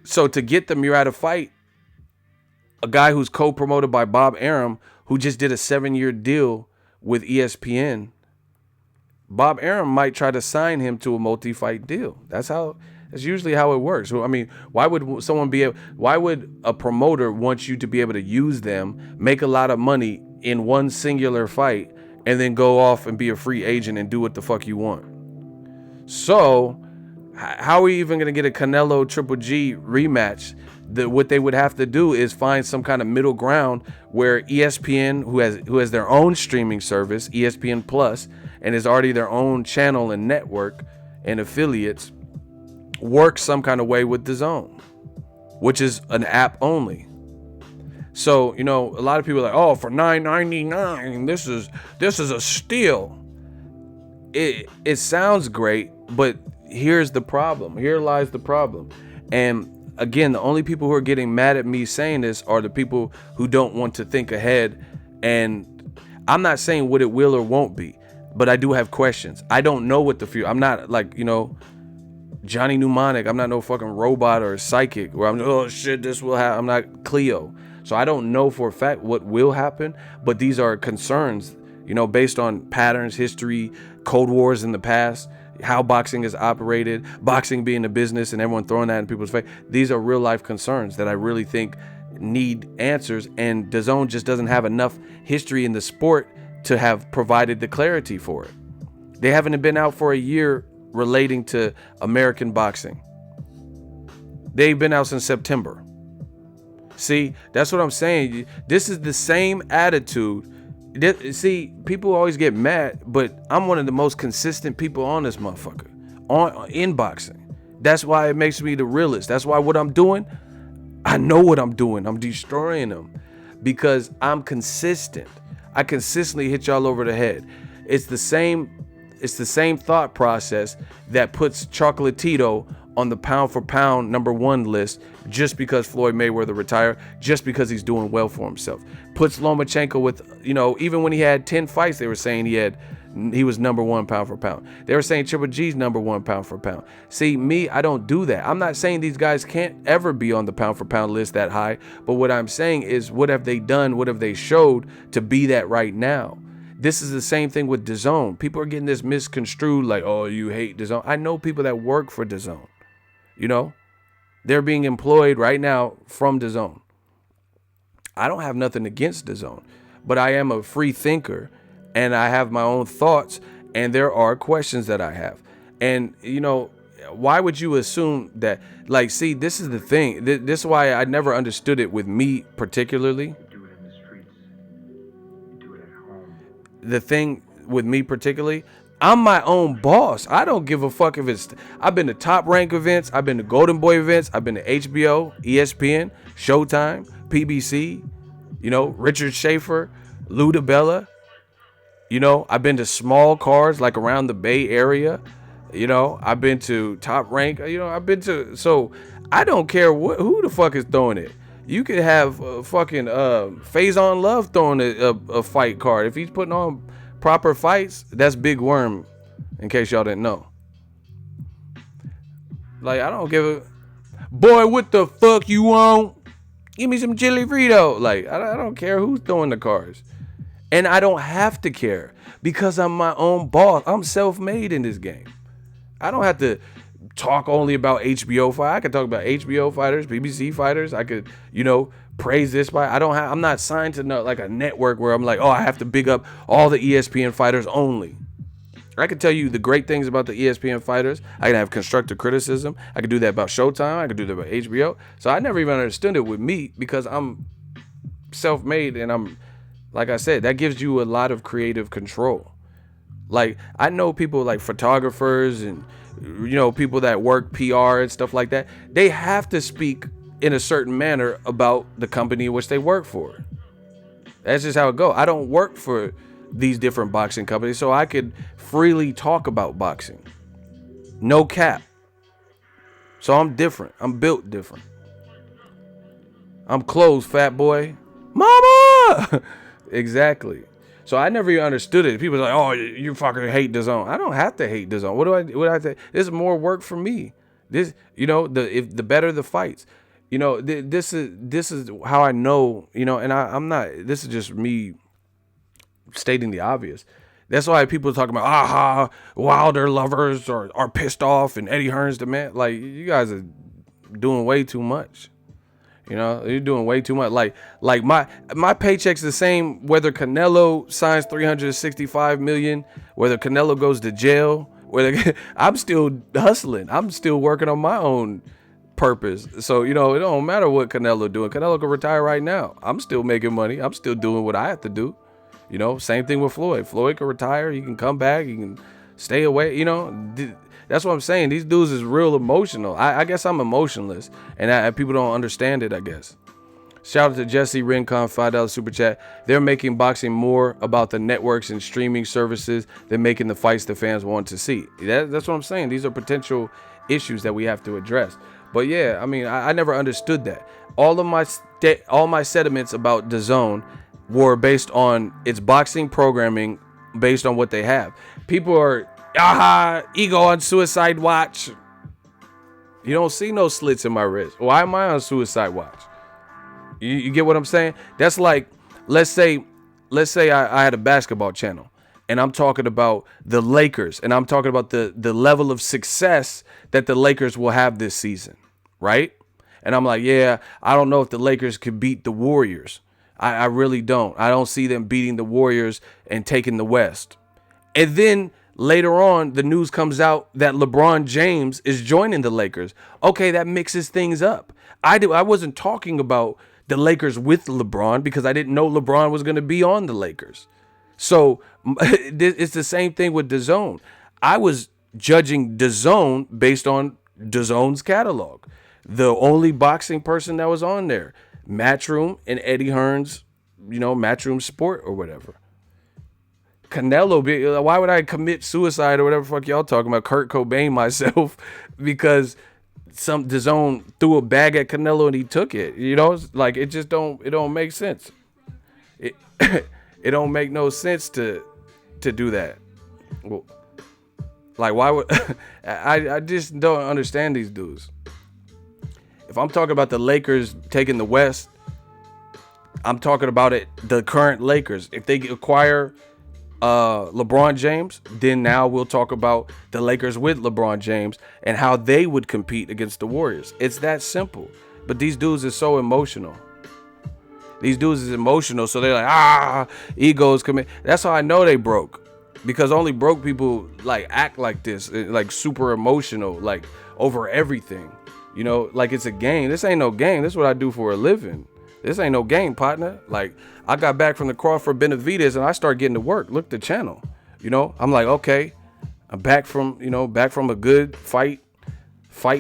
S1: So to get the Murata fight, a guy who's co-promoted by Bob Arum, who just did a 7-year deal with ESPN, Bob Arum might try to sign him to a multi-fight deal. That's usually how it works. So, I mean, why would a promoter want you to be able to use them, make a lot of money in one singular fight, and then go off and be a free agent and do what the fuck you want? So how are we even going to get a Canelo Triple G rematch? What they would have to do is find some kind of middle ground where ESPN, who has their own streaming service, ESPN Plus, and is already their own channel and network and affiliates, work some kind of way with Dazn, which is an app only. So, a lot of people are like, oh, for $9.99, this is a steal. It sounds great, but here's the problem. Here lies the problem. And again, the only people who are getting mad at me saying this are the people who don't want to think ahead. And I'm not saying what it will or won't be, but I do have questions. I don't know what the future. I'm not like, Johnny Mnemonic. I'm not no fucking robot or psychic where I'm, oh shit, this will happen. I'm not Cleo. So I don't know for a fact what will happen, but these are concerns, based on patterns, history, Cold Wars in the past, how boxing is operated, boxing being a business and everyone throwing that in people's face. These are real life concerns that I really think need answers, and Dazn just doesn't have enough history in the sport to have provided the clarity for it. They haven't been out for a year relating to American boxing. They've been out since September. See, that's what I'm saying. This is the same attitude. See, people always get mad, but I'm one of the most consistent people on this motherfucker, in boxing. That's why it makes me the realest. That's why what I'm doing, I know what I'm doing. I'm destroying them because I'm consistent. I consistently hit y'all over the head. It's the same thought process that puts Chocolatito on the pound for pound ¡1 list just because Floyd Mayweather retired, just because he's doing well for himself. Puts Lomachenko with, even when he had 10 fights, they were saying he was #1 pound for pound. They were saying Triple G's #1 pound for pound. See, me, I don't do that. I'm not saying these guys can't ever be on the pound for pound list that high, but what I'm saying is, what have they done? What have they showed to be that right now? This is the same thing with Dazn. People are getting this misconstrued like, oh, you hate Dazn. I know people that work for Dazn. They're being employed right now from Dazn. I don't have nothing against Dazn, but I am a free thinker and I have my own thoughts, and there are questions that I have. And, why would you assume that? Like, see, this is the thing. This is why I never understood it with me particularly.
S2: You do it in the streets. You do it at home.
S1: The thing with me particularly, I'm my own boss. I don't give a fuck if it's. I've been to Top Rank events. I've been to Golden Boy events. I've been to HBO, ESPN, Showtime, PBC. You know, Richard Schaefer, Lou DiBella. You know, I've been to small cards like around the Bay Area. You know, I've been to Top Rank. You know, I've been to. So I don't care who the fuck is throwing it. You could have fucking Faison Love throwing a fight card. If he's putting on proper fights, that's Big Worm, in case y'all didn't know. Like, I don't give a... Boy, what the fuck you want? Give me some chili Frito. Like, I don't care who's throwing the cards. And I don't have to care because I'm my own boss. I'm self-made in this game. I don't have to talk only about HBO fight. I could talk about HBO fighters, BBC fighters. I could, you know, praise this fight. I'm not signed to like a network where I'm like, oh, I have to big up all the ESPN fighters only. I could tell you the great things about the ESPN fighters. I can have constructive criticism. I could do that about Showtime. I could do that about HBO. So I never even understood it with me because I'm self-made and I'm, like I said, that gives you a lot of creative control. Like, I know people like photographers and, you know, people that work PR and stuff like that. They have to speak in a certain manner about the company in which they work for. That's just how it goes. I don't work for these different boxing companies, so I could freely talk about boxing. No cap. So I'm different. I'm built different. I'm closed, fat boy. Mama! Exactly. So I never even understood it. People are like, oh, you fucking hate Dazn. I don't have to hate Dazn. What do I say? This is more work for me. This, you know, the better the fights. You know, this is how I know, you know, and I'm not, this is just me stating the obvious. That's why people talking about, Wilder lovers are pissed off and Eddie Hearn's the man. Like, you guys are doing way too much. You know, you're doing way too much. Like my paycheck's the same whether Canelo signs $365 million, whether Canelo goes to jail, whether I'm still hustling. I'm still working on my own purpose. So, you know, it don't matter what Canelo doing. Canelo can retire right now. I'm still making money. I'm still doing what I have to do. You know, same thing with Floyd. Floyd can retire. He can come back. He can stay away. You know, that's what I'm saying. These dudes is real emotional. I guess I'm emotionless, and people don't understand it, I guess. Shout out to Jesse Rincon, $5 super chat. They're making boxing more about the networks and streaming services than making the fights the fans want to see. That's what I'm saying. These are potential issues that we have to address. But yeah, I mean, I never understood that. All my sentiments about DAZN were based on its boxing programming, based on what they have. People are, ego on suicide watch. You don't see no slits in my wrist. Why am I on suicide watch? You get what I'm saying? That's like, let's say I had a basketball channel and I'm talking about the Lakers and I'm talking about the level of success that the Lakers will have this season, right? And I'm like, yeah, I don't know if the Lakers could beat the Warriors. I really don't. I don't see them beating the Warriors and taking the West. And then later on, the news comes out that LeBron James is joining the Lakers. Okay, that mixes things up. I wasn't talking about the Lakers with LeBron because I didn't know LeBron was going to be on the Lakers. So it's the same thing with DAZN. I was judging DAZN based on DAZN's catalog. The only boxing person that was on there, Matchroom and Eddie Hearn's, you know, Matchroom Sport or whatever. Canelo, why would I commit suicide or whatever the fuck y'all talking about? Kurt Cobain myself because some DAZN threw a bag at Canelo and he took it. You know, it's like it don't make sense. It it don't make no sense to do that. Well, like why would I just don't understand these dudes. If I'm talking about the Lakers taking the West, I'm talking about the current Lakers. If they acquire LeBron James, then now we'll talk about the Lakers with LeBron James and how they would compete against the Warriors. It's that simple. But these dudes are so emotional. These dudes is emotional, so they're like, egos commit. That's how I know they broke. because only broke people like act like this, like super emotional, like over everything. You know, like it's a game. This ain't no game. This is what I do for a living. This ain't no game, partner. Like, I got back from the Crawford Benavidez and I started getting to work. Look the channel. You know, I'm like, okay, I'm back from a good fight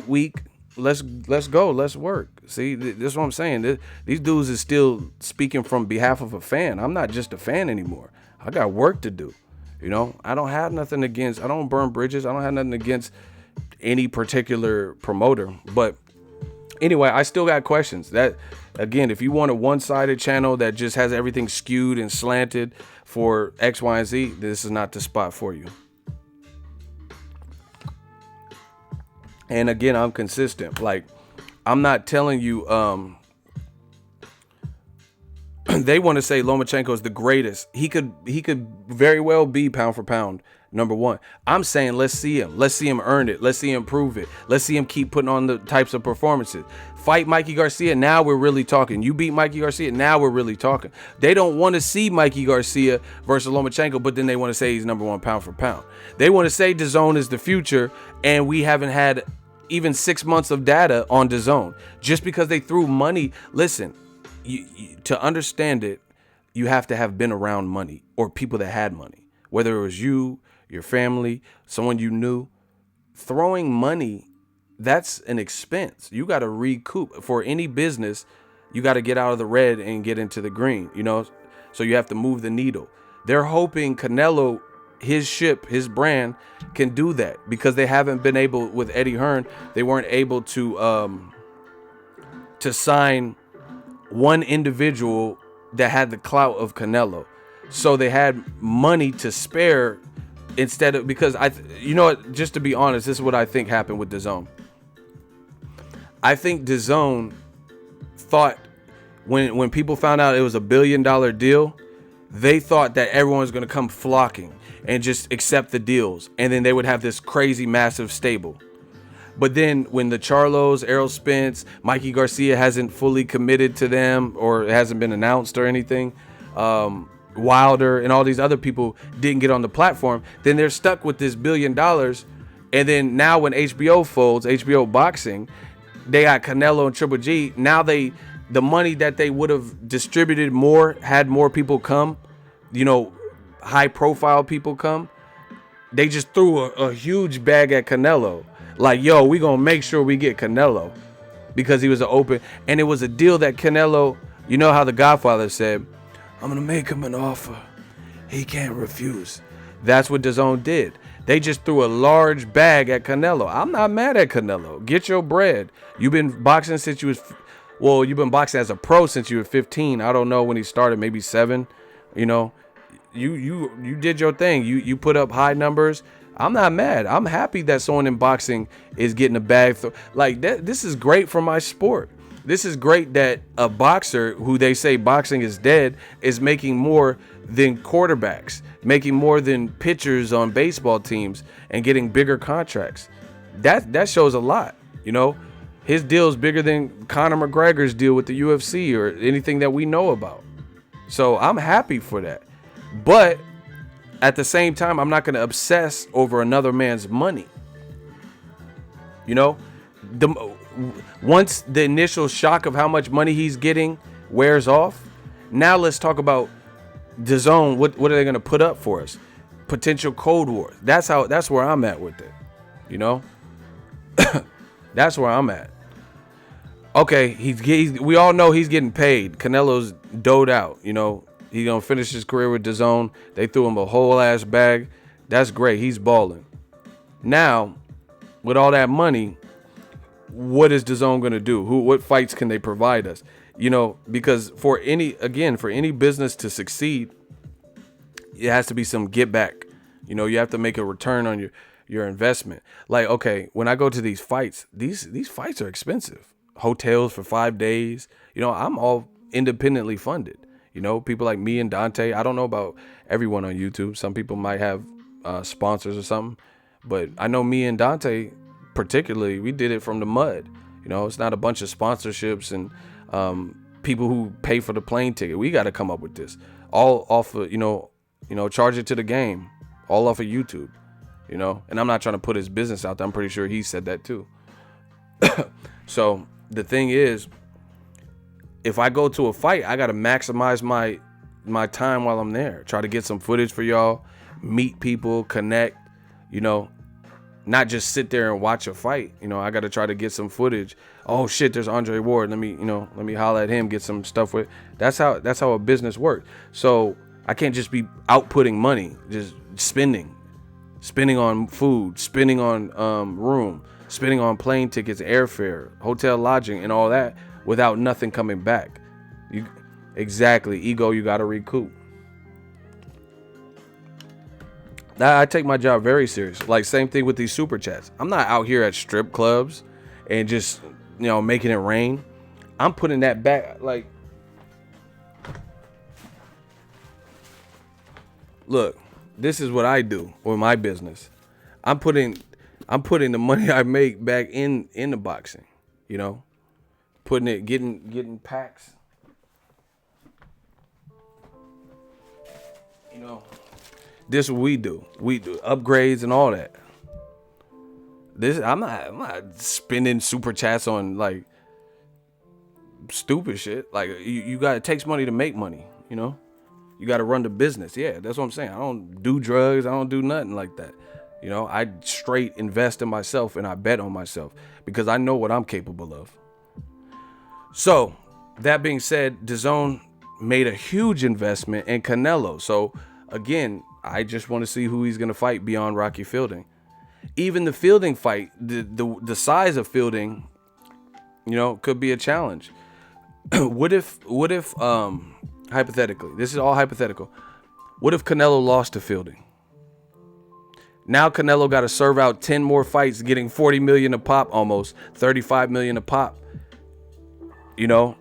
S1: week. Let's go. Let's work. See, this is what I'm saying. These dudes is still speaking from behalf of a fan. I'm not just a fan anymore. I got work to do. You know, I don't have nothing against, I don't burn bridges. I don't have nothing against any particular promoter. But anyway, I still got questions. That, again, if you want a one-sided channel that just has everything skewed and slanted for X, Y, and Z, this is not the spot for you. And again, I'm consistent. Like, I'm not telling you, they want to say Lomachenko is the greatest. He could very well be pound for pound number one. I'm saying let's see him. Let's see him earn it. Let's see him prove it. Let's see him keep putting on the types of performances. Fight Mikey Garcia. Now we're really talking. You beat Mikey Garcia. Now we're really talking. They don't want to see Mikey Garcia versus Lomachenko, but then they want to say he's number one pound for pound. They want to say DAZN is the future, and we haven't had even 6 months of data on DAZN just because they threw money. Listen, to understand it, you have to have been around money or people that had money, whether it was you, your family, someone you knew. Throwing money, that's an expense. You got to recoup. For any business, you got to get out of the red and get into the green, you know? So you have to move the needle. They're hoping Canelo, his ship, his brand, can do that because they haven't been able, with Eddie Hearn, they weren't able to sign one individual that had the clout of Canelo. So they had money to spare instead of, because you know what, just to be honest, this is what I think happened with DAZN. I think DAZN thought when people found out it was $1 billion deal, they thought that everyone was going to come flocking and just accept the deals. And then they would have this crazy, massive stable. But then when the Charlos, Errol Spence, Mikey Garcia hasn't fully committed to them or it hasn't been announced or anything, Wilder and all these other people didn't get on the platform, then they're stuck with this $1 billion. And then now when HBO folds, HBO Boxing, they got Canelo and Triple G. Now the money that they would have distributed more, had more people come, you know, high profile people come, they just threw a huge bag at Canelo. Like, yo, we gonna make sure we get Canelo because he was an open, and it was a deal that Canelo, you know how the Godfather said, I'm gonna make him an offer he can't refuse. That's what DAZN did. They just threw a large bag at Canelo. I'm not mad at Canelo. Get your bread. You've been boxing since you was, well, you've been boxing as a pro since you were 15. I don't know when he started, maybe 7. You know, you did your thing. You put up high numbers. I'm not mad. I'm happy that someone in boxing is getting a bag. Like that. This is great for my sport. This is great that a boxer who they say boxing is dead is making more than quarterbacks, making more than pitchers on baseball teams and getting bigger contracts. That shows a lot. You know, his deal is bigger than Conor McGregor's deal with the UFC or anything that we know about. So I'm happy for that. But at the same time, I'm not going to obsess over another man's money. You know, once the initial shock of how much money he's getting wears off, now let's talk about DAZN. What are they going to put up for us? Potential Cold War. That's where I'm at with it. You know, that's where I'm at. Okay, we all know he's getting paid. Canelo's doed out. You know, he's gonna finish his career with DAZN. They threw him a whole ass bag. That's great. He's balling. Now, with all that money, what is DAZN gonna do? What fights can they provide us? You know, because for any business to succeed, it has to be some get back. You know, you have to make a return on your investment. Like, okay, when I go to these fights, these fights are expensive. Hotels for 5 days. You know, I'm all independently funded. You know, people like me and Dante. I don't know about everyone on YouTube. Some people might have sponsors or something. But I know me and Dante, particularly, we did it from the mud. You know, it's not a bunch of sponsorships and people who pay for the plane ticket. We got to come up with this. All off of, you know, charge it to the game. all off of YouTube, you know. And I'm not trying to put his business out there. I'm pretty sure he said that too. So the thing is, if I go to a fight, I got to maximize my time while I'm there. Try to get some footage for y'all, meet people, connect, you know, not just sit there and watch a fight. You know, I got to try to get some footage. Oh shit, there's Andre Ward. Let me holler at him, get some stuff with. That's how a business works. So I can't just be outputting money, just spending on food, spending on room, spending on plane tickets, airfare, hotel lodging, and all that without nothing coming back. Exactly, ego, you got to recoup. I take my job very serious. Like, same thing with these super chats. I'm not out here at strip clubs and just, you know, making it rain. I'm putting that back. Like, look, this is what I do with my business. I'm putting the money I make back in the boxing, you know, putting it, getting packs, you know. This is what we do. We do upgrades and all that. I'm not spending super chats on like stupid shit. Like it takes money to make money, you know? You got to run the business. Yeah, that's what I'm saying. I don't do drugs. I don't do nothing like that. You know, I straight invest in myself and I bet on myself because I know what I'm capable of. So, that being said, Dazn made a huge investment in Canelo. So, again, I just want to see who he's going to fight beyond Rocky Fielding. Even the Fielding fight, the size of Fielding, you know, could be a challenge. What if hypothetically, this is all hypothetical. What if Canelo lost to Fielding? Now Canelo got to serve out 10 more fights, getting 40 million a pop, almost 35 million a pop. You know,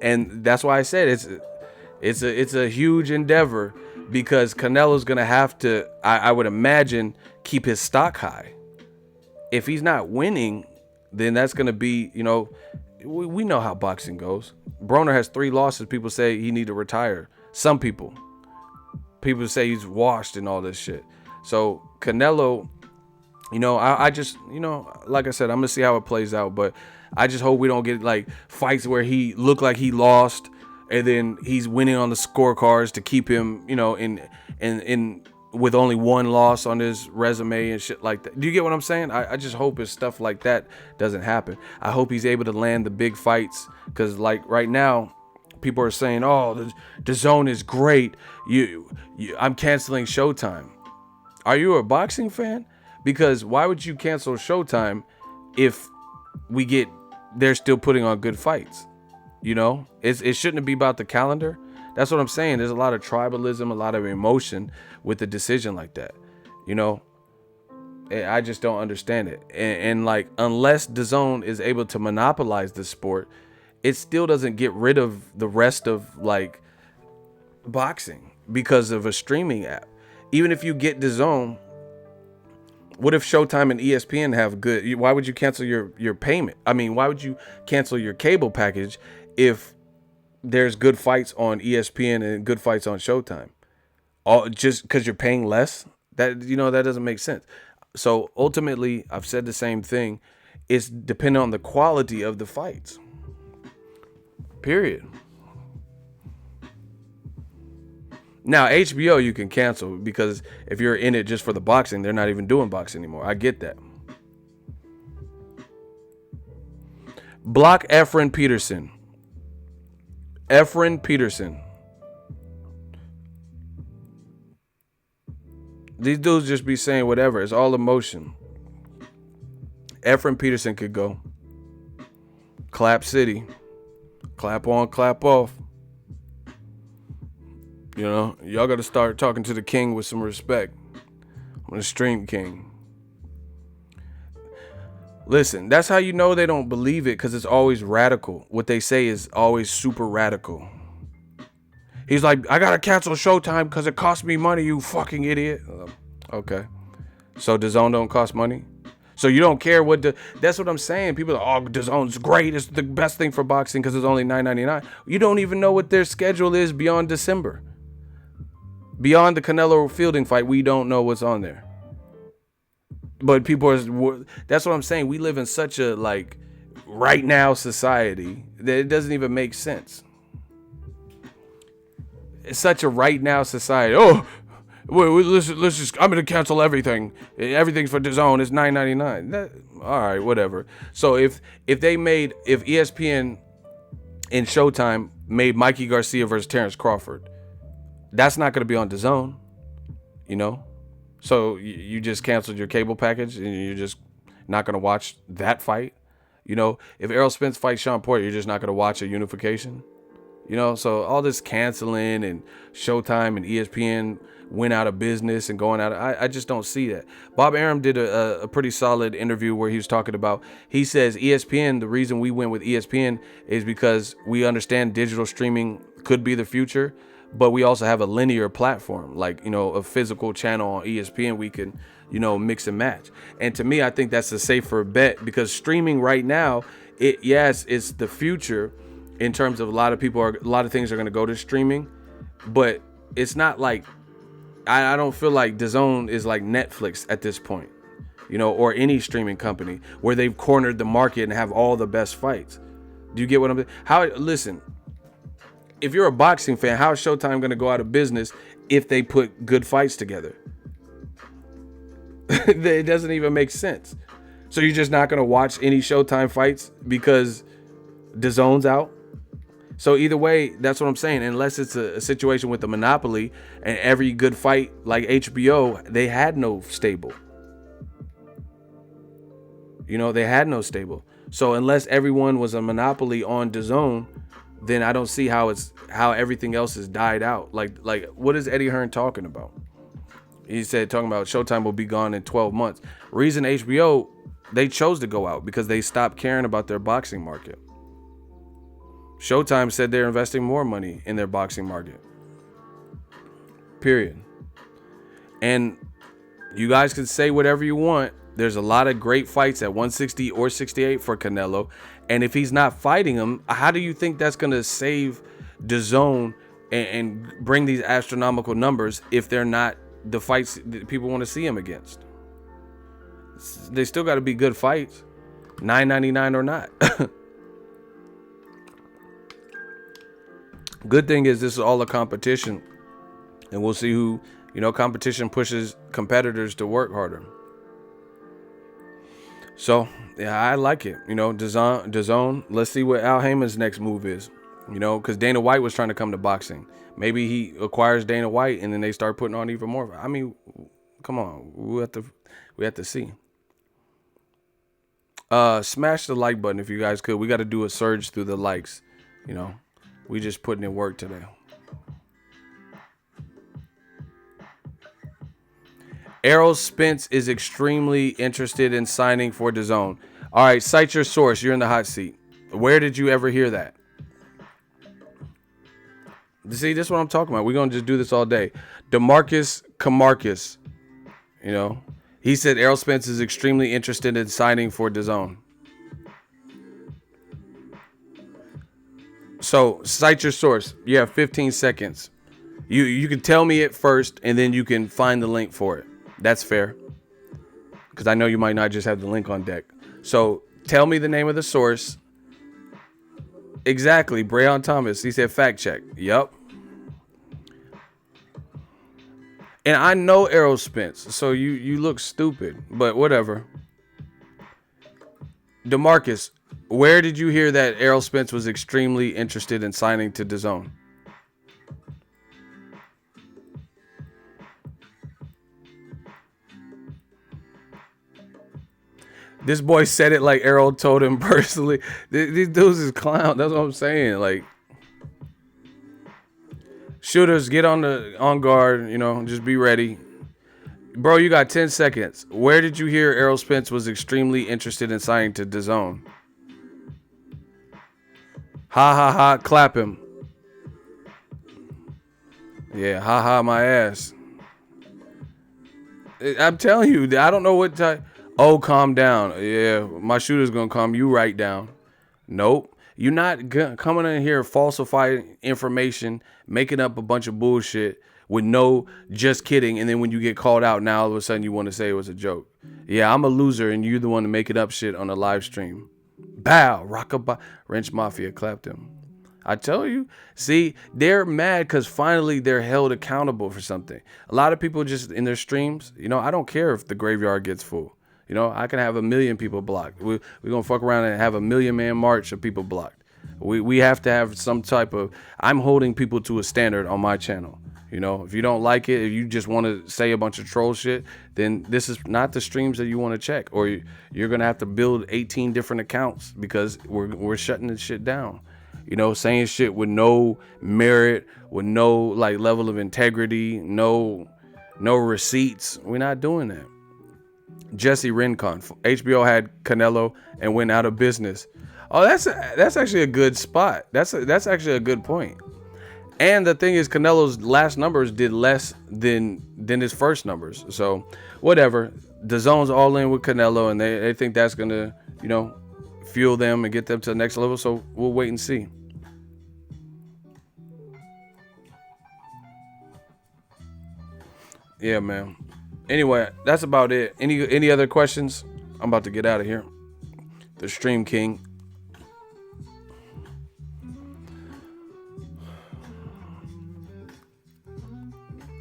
S1: and that's why I said it's a huge endeavor because Canelo's gonna have to, I would imagine, keep his stock high. If he's not winning, then that's gonna be, you know, we know how boxing goes. Broner has 3 losses. People say he need to retire. Some people say he's washed and all this shit. So Canelo, you know, I just, you know, like I said, I'm gonna see how it plays out, but I just hope we don't get like fights where he looked like he lost and then he's winning on the scorecards to keep him, you know, in with only 1 loss on his resume and shit like that. Do you get what I'm saying? I just hope it's stuff like that doesn't happen. I hope he's able to land the big fights because, like, right now, people are saying, "Oh, the zone is great. I'm canceling Showtime." Are you a boxing fan? Because why would you cancel Showtime if they're still putting on good fights? You know, it shouldn't be about the calendar. That's what I'm saying. There's a lot of tribalism, a lot of emotion with a decision like that. You know, I just don't understand it. And like, unless DAZN is able to monopolize the sport, it still doesn't get rid of the rest of like boxing because of a streaming app. Even if you get DAZN, what if Showtime and ESPN have good? Why would you cancel your payment? I mean, why would you cancel your cable package if there's good fights on ESPN and good fights on Showtime? All just because you're paying less? That, you know, that doesn't make sense. So ultimately, I've said the same thing. It's dependent on the quality of the fights. Period. Now, HBO you can cancel because if you're in it just for the boxing, they're not even doing boxing anymore. I get that. Block Efren Peterson. Efren Peterson. These dudes just be saying whatever. It's all emotion. Efren Peterson could go. Clap City. Clap on, clap off. You know, y'all got to start talking to the king with some respect. I'm the stream king. Listen, that's how you know they don't believe it, because it's always radical. What they say is always super radical. He's like, I got to cancel Showtime because it cost me money, you fucking idiot. Okay. So DAZN don't cost money? So you don't care what that's what I'm saying. People are, oh, DAZN's great. It's the best thing for boxing because it's only $9.99. You don't even know what their schedule is beyond December. Beyond the Canelo Fielding fight, we don't know what's on there. But people are, that's what I'm saying. We live in such a like right now society that it doesn't even make sense. It's such a right now society. Oh, let's just, I'm going to cancel everything. Everything's for DAZN. It's $9.99. All right, whatever. So if ESPN and Showtime made Mikey Garcia versus Terrence Crawford, that's not going to be on DAZN, you know? So you just canceled your cable package and you're just not going to watch that fight. You know, if Errol Spence fights Sean Porter, you're just not going to watch a unification. You know, so all this canceling and Showtime and ESPN went out of business and going out. I just don't see that. Bob Arum did a pretty solid interview where he was talking about, he says ESPN, the reason we went with ESPN is because we understand digital streaming could be the future, but we also have a linear platform, like, you know, a physical channel on ESPN we can, you know, mix and match. And to me, I think that's a safer bet because streaming right now, it's the future in terms of a lot of things are going to go to streaming, but it's not like, I don't feel like DAZN is like Netflix at this point, you know, or any streaming company where they've cornered the market and have all the best fights. Do you get what listen, if you're a boxing fan, how is Showtime going to go out of business if they put good fights together? It doesn't even make sense. So you're just not going to watch any Showtime fights because DAZN's out? So either way, that's what I'm saying. Unless it's a situation with the monopoly and every good fight like HBO, they had no stable. You know, they had no stable. So unless everyone was a monopoly on DAZN, then I don't see how everything else has died out. Like what is Eddie Hearn talking about? He said talking about Showtime will be gone in 12 months. Reason HBO, they chose to go out because they stopped caring about their boxing market. Showtime said they're investing more money in their boxing market. Period. And you guys can say whatever you want. There's a lot of great fights at 160 or 68 for Canelo. And if he's not fighting them, how do you think that's going to save DAZN and bring these astronomical numbers if they're not the fights that people want to see him against? They still got to be good fights, $9.99 or not. Good thing is this is all a competition, and we'll see who, you know, competition pushes competitors to work harder. So, yeah, I like it. You know, DAZN, let's see what Al Heyman's next move is, you know, because Dana White was trying to come to boxing. Maybe he acquires Dana White and then they start putting on even more. I mean, come on, we have to see. Smash the like button if you guys could. We got to do a surge through the likes, you know. We just putting in work today. Errol Spence is extremely interested in signing for DAZN. All right, cite your source. You're in the hot seat. Where did you ever hear that? See, this is what I'm talking about. We're going to just do this all day. DeMarcus Camarcus, you know, he said Errol Spence is extremely interested in signing for DAZN. So cite your source. You have 15 seconds. You can tell me it first, and then you can find the link for it. That's fair, because I know you might not just have the link on deck. So tell me the name of the source. Exactly, Brayon Thomas. He said fact check. Yup. And I know Errol Spence, so you look stupid, but whatever. DeMarcus, where did you hear that Errol Spence was extremely interested in signing to DAZN? This boy said it like Errol told him personally. These dudes is clown. That's what I'm saying. Like, shooters, get on guard. You know, just be ready. Bro, you got 10 seconds. Where did you hear Errol Spence was extremely interested in signing to DAZN? Ha ha ha, clap him. Yeah, ha ha my ass. I'm telling you, I don't know what type. Oh, calm down. Yeah, my shooter's gonna calm you right down. Nope. You're not coming in here falsifying information, making up a bunch of bullshit with no just kidding. And then when you get called out, now all of a sudden you want to say it was a joke. Yeah, I'm a loser and you're the one to making up shit on a live stream. Bow, rockabye, Wrench Mafia clapped him. I tell you, see, they're mad because finally they're held accountable for something. A lot of people just in their streams, you know, I don't care if the graveyard gets full. You know, I can have 1 million people blocked. We're going to fuck around and have a 1 million man march of people blocked. We have to have some type of, I'm holding people to a standard on my channel. You know, if you don't like it, if you just want to say a bunch of troll shit, then this is not the streams that you want to check, or you're going to have to build 18 different accounts because we're shutting this shit down. You know, saying shit with no merit, with no like level of integrity, no receipts. We're not doing that. Jesse Rincon, HBO had Canelo and went out of business. Oh, that's actually a good spot. That's actually a good point. And the thing is, Canelo's last numbers did less than his first numbers. So whatever. Dazon's all in with Canelo, and they think that's gonna, you know, fuel them and get them to the next level. So we'll wait and see. Yeah, man. Anyway, that's about it. Any other questions? I'm about to get out of here. The Stream King.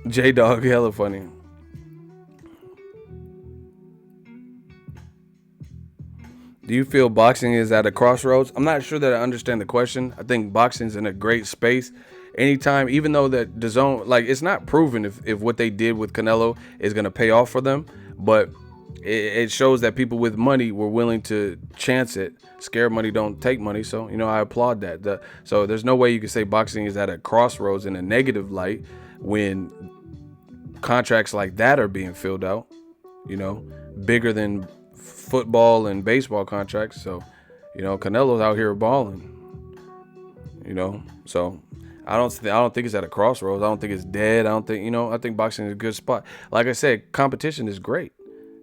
S1: J-Dog, hella funny. Do you feel boxing is at a crossroads? I'm not sure that I understand the question. I think boxing's in a great space. Anytime, even though that DAZN, like, it's not proven if what they did with Canelo is going to pay off for them, but it shows that people with money were willing to chance it. Scared money don't take money, so, you know, I applaud that. So there's no way you can say boxing is at a crossroads in a negative light when contracts like that are being filled out, you know, bigger than football and baseball contracts. So, you know, Canelo's out here balling, you know, so I don't think it's at a crossroads. I don't think it's dead. I don't think, you know, I think boxing is a good spot. Like I said, competition is great.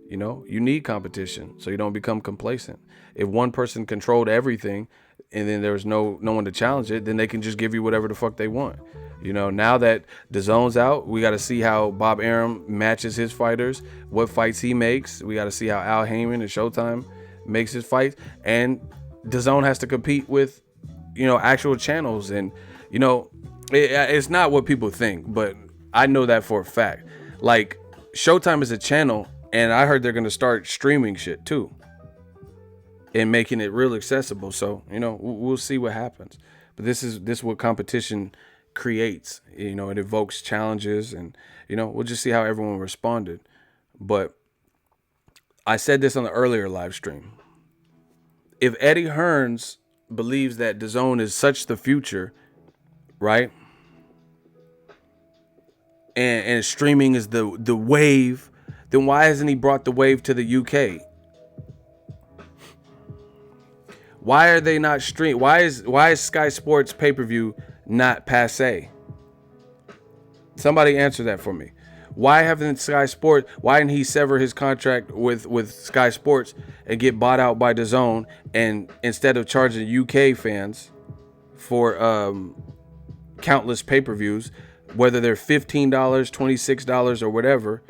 S1: You know, you need competition so you don't become complacent. If one person controlled everything and then there's no one to challenge it, then they can just give you whatever the fuck they want. You know, now that DAZN's out, we got to see how Bob Arum matches his fighters, what fights he makes. We got to see how Al Heyman and Showtime makes his fights. And DAZN has to compete with, you know, actual channels. And, you know, it's not what people think, but I know that for a fact. Like, Showtime is a channel, and I heard they're going to start streaming shit too and making it real accessible. So, you know, we'll see what happens. But this is what competition creates. You know, it evokes challenges, and, you know, we'll just see how everyone responded. But I said this on the earlier live stream. If Eddie Hearns believes that DAZN is such the future, right? And streaming is the wave, then why hasn't he brought the wave to the UK? Why are they not stream? Why is Sky Sports pay-per-view not passe? Somebody answer that for me. Why didn't he sever his contract with Sky Sports and get bought out by DAZN, and instead of charging UK fans for countless pay-per-views, whether they're $15, $26 or whatever,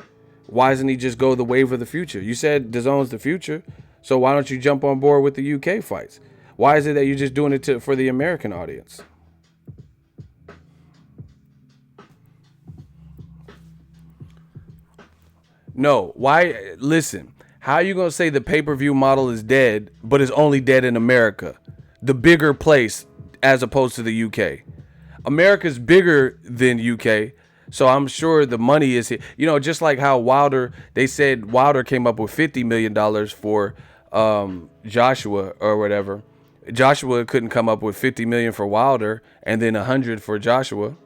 S1: why doesn't he just go the wave of the future? You said DAZN's the future, so why don't you jump on board with the UK fights? Why is it that you're just doing it for the American audience? No, why? Listen, how are you going to say the pay-per-view model is dead, but it's only dead in America, the bigger place, as opposed to the UK? America's bigger than UK, so I'm sure the money is here. You know, just like how Wilder, they said Wilder came up with $50 million for Joshua or whatever. Joshua couldn't come up with $50 million for Wilder and then $100 for Joshua.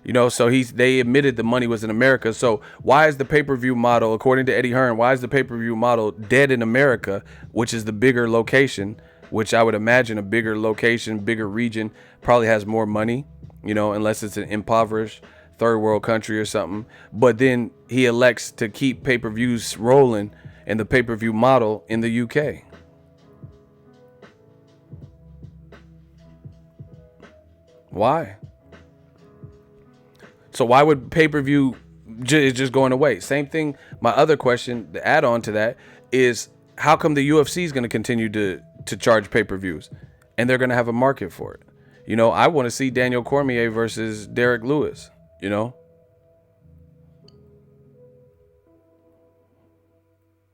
S1: You know, so they admitted the money was in America. So why is the pay-per-view model, according to Eddie Hearn, why is the pay-per-view model dead in America, which is the bigger location, which I would imagine a bigger location, bigger region, probably has more money, you know, unless it's an impoverished third world country or something. But then he elects to keep pay-per-views rolling in the pay-per-view model in the UK. Why? So why would pay-per-view is just going away? Same thing. My other question, the add-on to that, is how come the UFC is going to continue to charge pay-per-views, and they're going to have a market for it? You know, I want to see Daniel Cormier versus Derek Lewis. You know.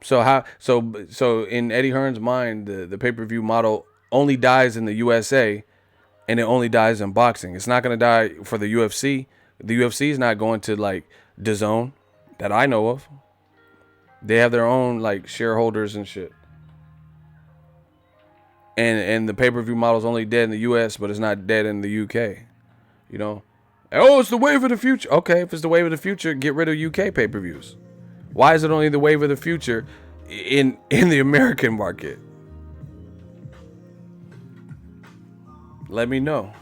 S1: So in Eddie Hearn's mind, the pay-per-view model only dies in the USA, and it only dies in boxing. It's not going to die for the UFC. The UFC is not going to like Dazn that I know of. They have their own like shareholders and shit. And the pay-per-view model is only dead in the US, but it's not dead in the UK. You know? Oh, it's the wave of the future. Okay, if it's the wave of the future, get rid of UK pay-per-views. Why is it only the wave of the future in the American market? Let me know.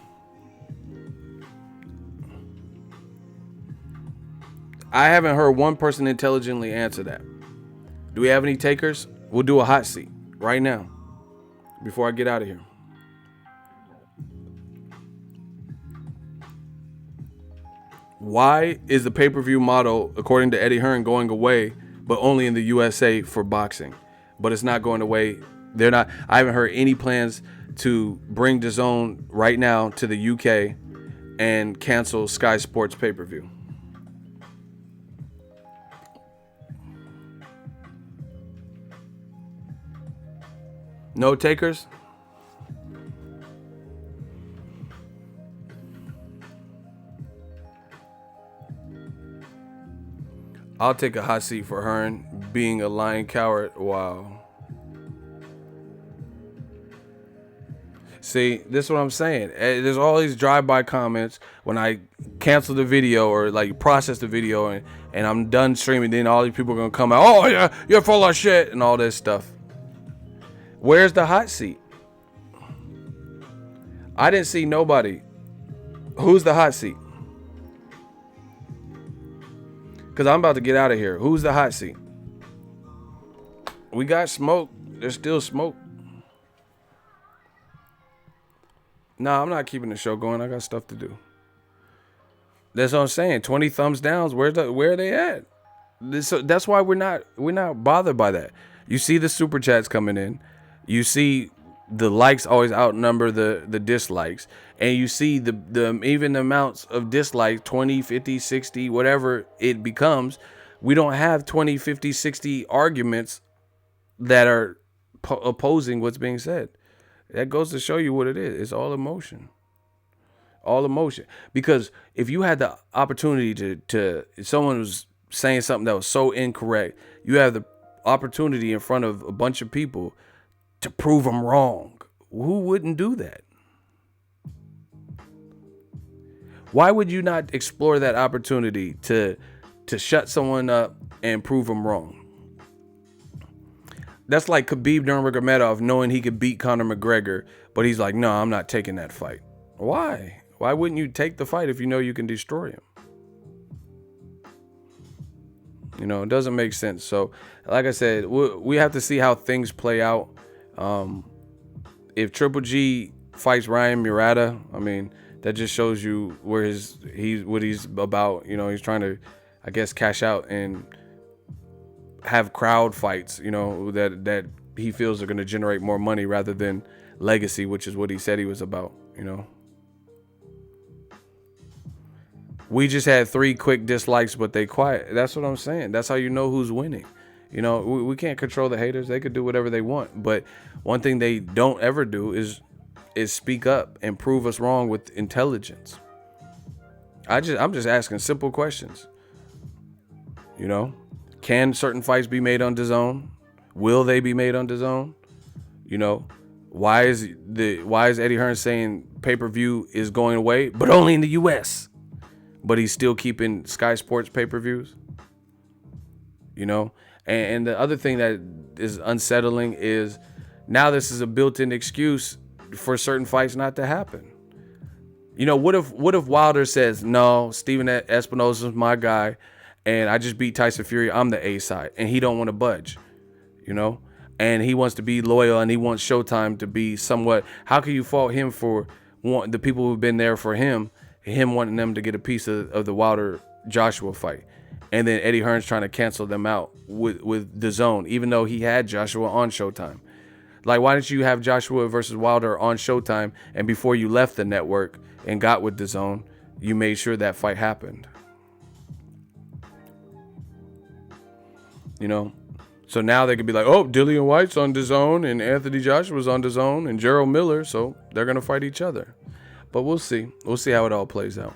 S1: I haven't heard one person intelligently answer that. Do we have any takers? We'll do a hot seat right now before I get out of here. Why is the pay-per-view model, according to Eddie Hearn, going away, but only in the USA for boxing? But it's not going away. They're not. I haven't heard any plans to bring DAZN right now to the UK and cancel Sky Sports pay-per-view. No takers? I'll take a hot seat for Hearn being a lying coward. Wow. See, this is what I'm saying. There's all these drive-by comments when I cancel the video or like process the video and I'm done streaming. Then all these people are gonna come out. Oh yeah, you're full of shit and all this stuff. Where's the hot seat? I didn't see nobody. Who's the hot seat? Because I'm about to get out of here. Who's the hot seat? We got smoke. There's still smoke. Nah, I'm not keeping the show going. I got stuff to do. That's what I'm saying. 20 thumbs downs. Where are they at? That's why we're not bothered by that. You see the super chats coming in. You see the likes always outnumber the dislikes. And you see the even amounts of dislikes, 20, 50, 60, whatever it becomes. We don't have 20, 50, 60 arguments that are opposing what's being said. That goes to show you what it is. It's all emotion. All emotion. Because if you had the opportunity to if someone was saying something that was so incorrect, you have the opportunity in front of a bunch of people to prove them wrong. Who wouldn't do that? Why would you not explore that opportunity to shut someone up and prove them wrong? That's like Khabib Nurmagomedov knowing he could beat Conor McGregor, but he's like, no, I'm not taking that fight. Why? Why wouldn't you take the fight if you know you can destroy him? You know, it doesn't make sense. So, like I said, we have to see how things play out. If Triple G fights Ryan Murata, I mean, that just shows you where what he's about. You know, he's trying to, I guess, cash out and have crowd fights, you know, that he feels are going to generate more money rather than legacy, which is what he said he was about, you know. We just had 3 quick dislikes, but they quiet. That's what I'm saying. That's how you know who's winning. You know, we can't control the haters. They could do whatever they want. But one thing they don't ever do is speak up and prove us wrong with intelligence. I'm just asking simple questions. You know, can certain fights be made on DAZN? Will they be made on DAZN? You know, why is Eddie Hearn saying pay-per-view is going away, but only in the US? But he's still keeping Sky Sports pay-per-views. You know, and the other thing that is unsettling is now this is a built-in excuse for certain fights not to happen. You know, what if Wilder says, no, Steven Espinosa is my guy, and I just beat Tyson Fury, I'm the A side, and he don't want to budge, you know, and he wants to be loyal and he wants Showtime to be somewhat. How can you fault him for the people who've been there for him him wanting them to get a piece of the Wilder Joshua fight. And then Eddie Hearn's trying to cancel them out with Dazn, even though he had Joshua on Showtime. Like, why didn't you have Joshua versus Wilder on Showtime, and before you left the network and got with Dazn, you made sure that fight happened? You know? So now they could be like, oh, Dillian White's on Dazn, and Anthony Joshua's on Dazn, and Gerald Miller, so they're going to fight each other. But we'll see. We'll see how it all plays out.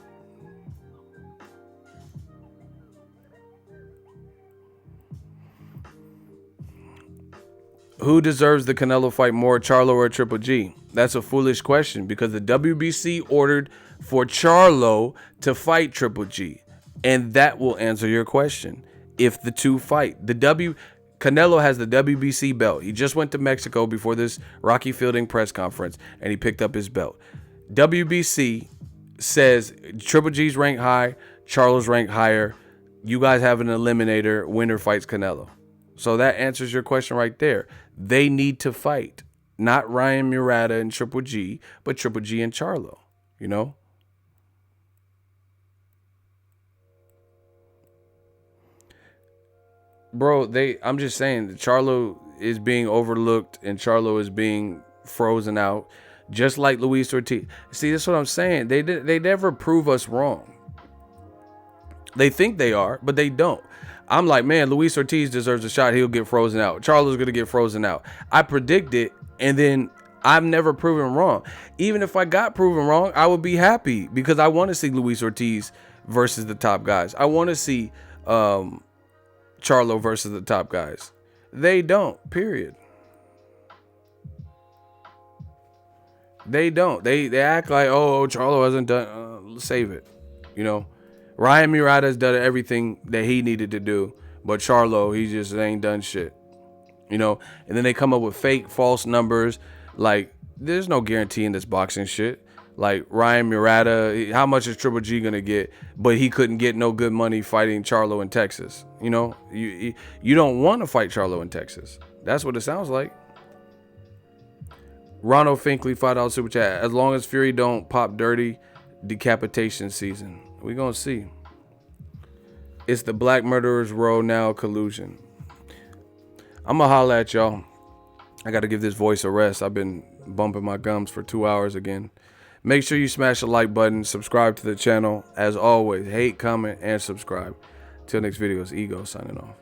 S1: Who deserves the Canelo fight more, Charlo or Triple G? That's a foolish question, because the WBC ordered for Charlo to fight Triple G. And that will answer your question. If the two fight, Canelo has the WBC belt. He just went to Mexico before this Rocky Fielding press conference, and he picked up his belt. WBC says Triple G's ranked high, Charlo's ranked higher. You guys have an eliminator. Winner fights Canelo. So that answers your question right there. They need to fight. Not Ryan Murata and Triple G, but Triple G and Charlo. You know? Bro, I'm just saying, Charlo is being overlooked and Charlo is being frozen out, just like Luis Ortiz. See, that's what I'm saying. They never prove us wrong. They think they are, but they don't. I'm like, man, Luis Ortiz deserves a shot. He'll get frozen out. Charlo's going to get frozen out. I predict it, and then I'm never proven wrong. Even if I got proven wrong, I would be happy, because I want to see Luis Ortiz versus the top guys. I want to see Charlo versus the top guys. They don't, period. They don't. They act like, oh, Charlo hasn't done, save it, you know. Ryan Murata has done everything that he needed to do, but Charlo, he just ain't done shit, you know. And then they come up with fake, false numbers. Like, there's no guarantee in this boxing shit. Like, Ryan Murata, how much is Triple G gonna get? But he couldn't get no good money fighting Charlo in Texas. You know, you don't want to fight Charlo in Texas. That's what it sounds like. Ronald Finkley, $5 super chat. As long as Fury don't pop dirty, decapitation season. We gonna see. It's the Black Murderers Row now collusion. I'm gonna holla at y'all. I gotta give this voice a rest. I've been bumping my gums for 2 hours again. Make sure you smash the like button, subscribe to the channel. As always, hate, comment, and subscribe. Till next video, it's Ego signing off.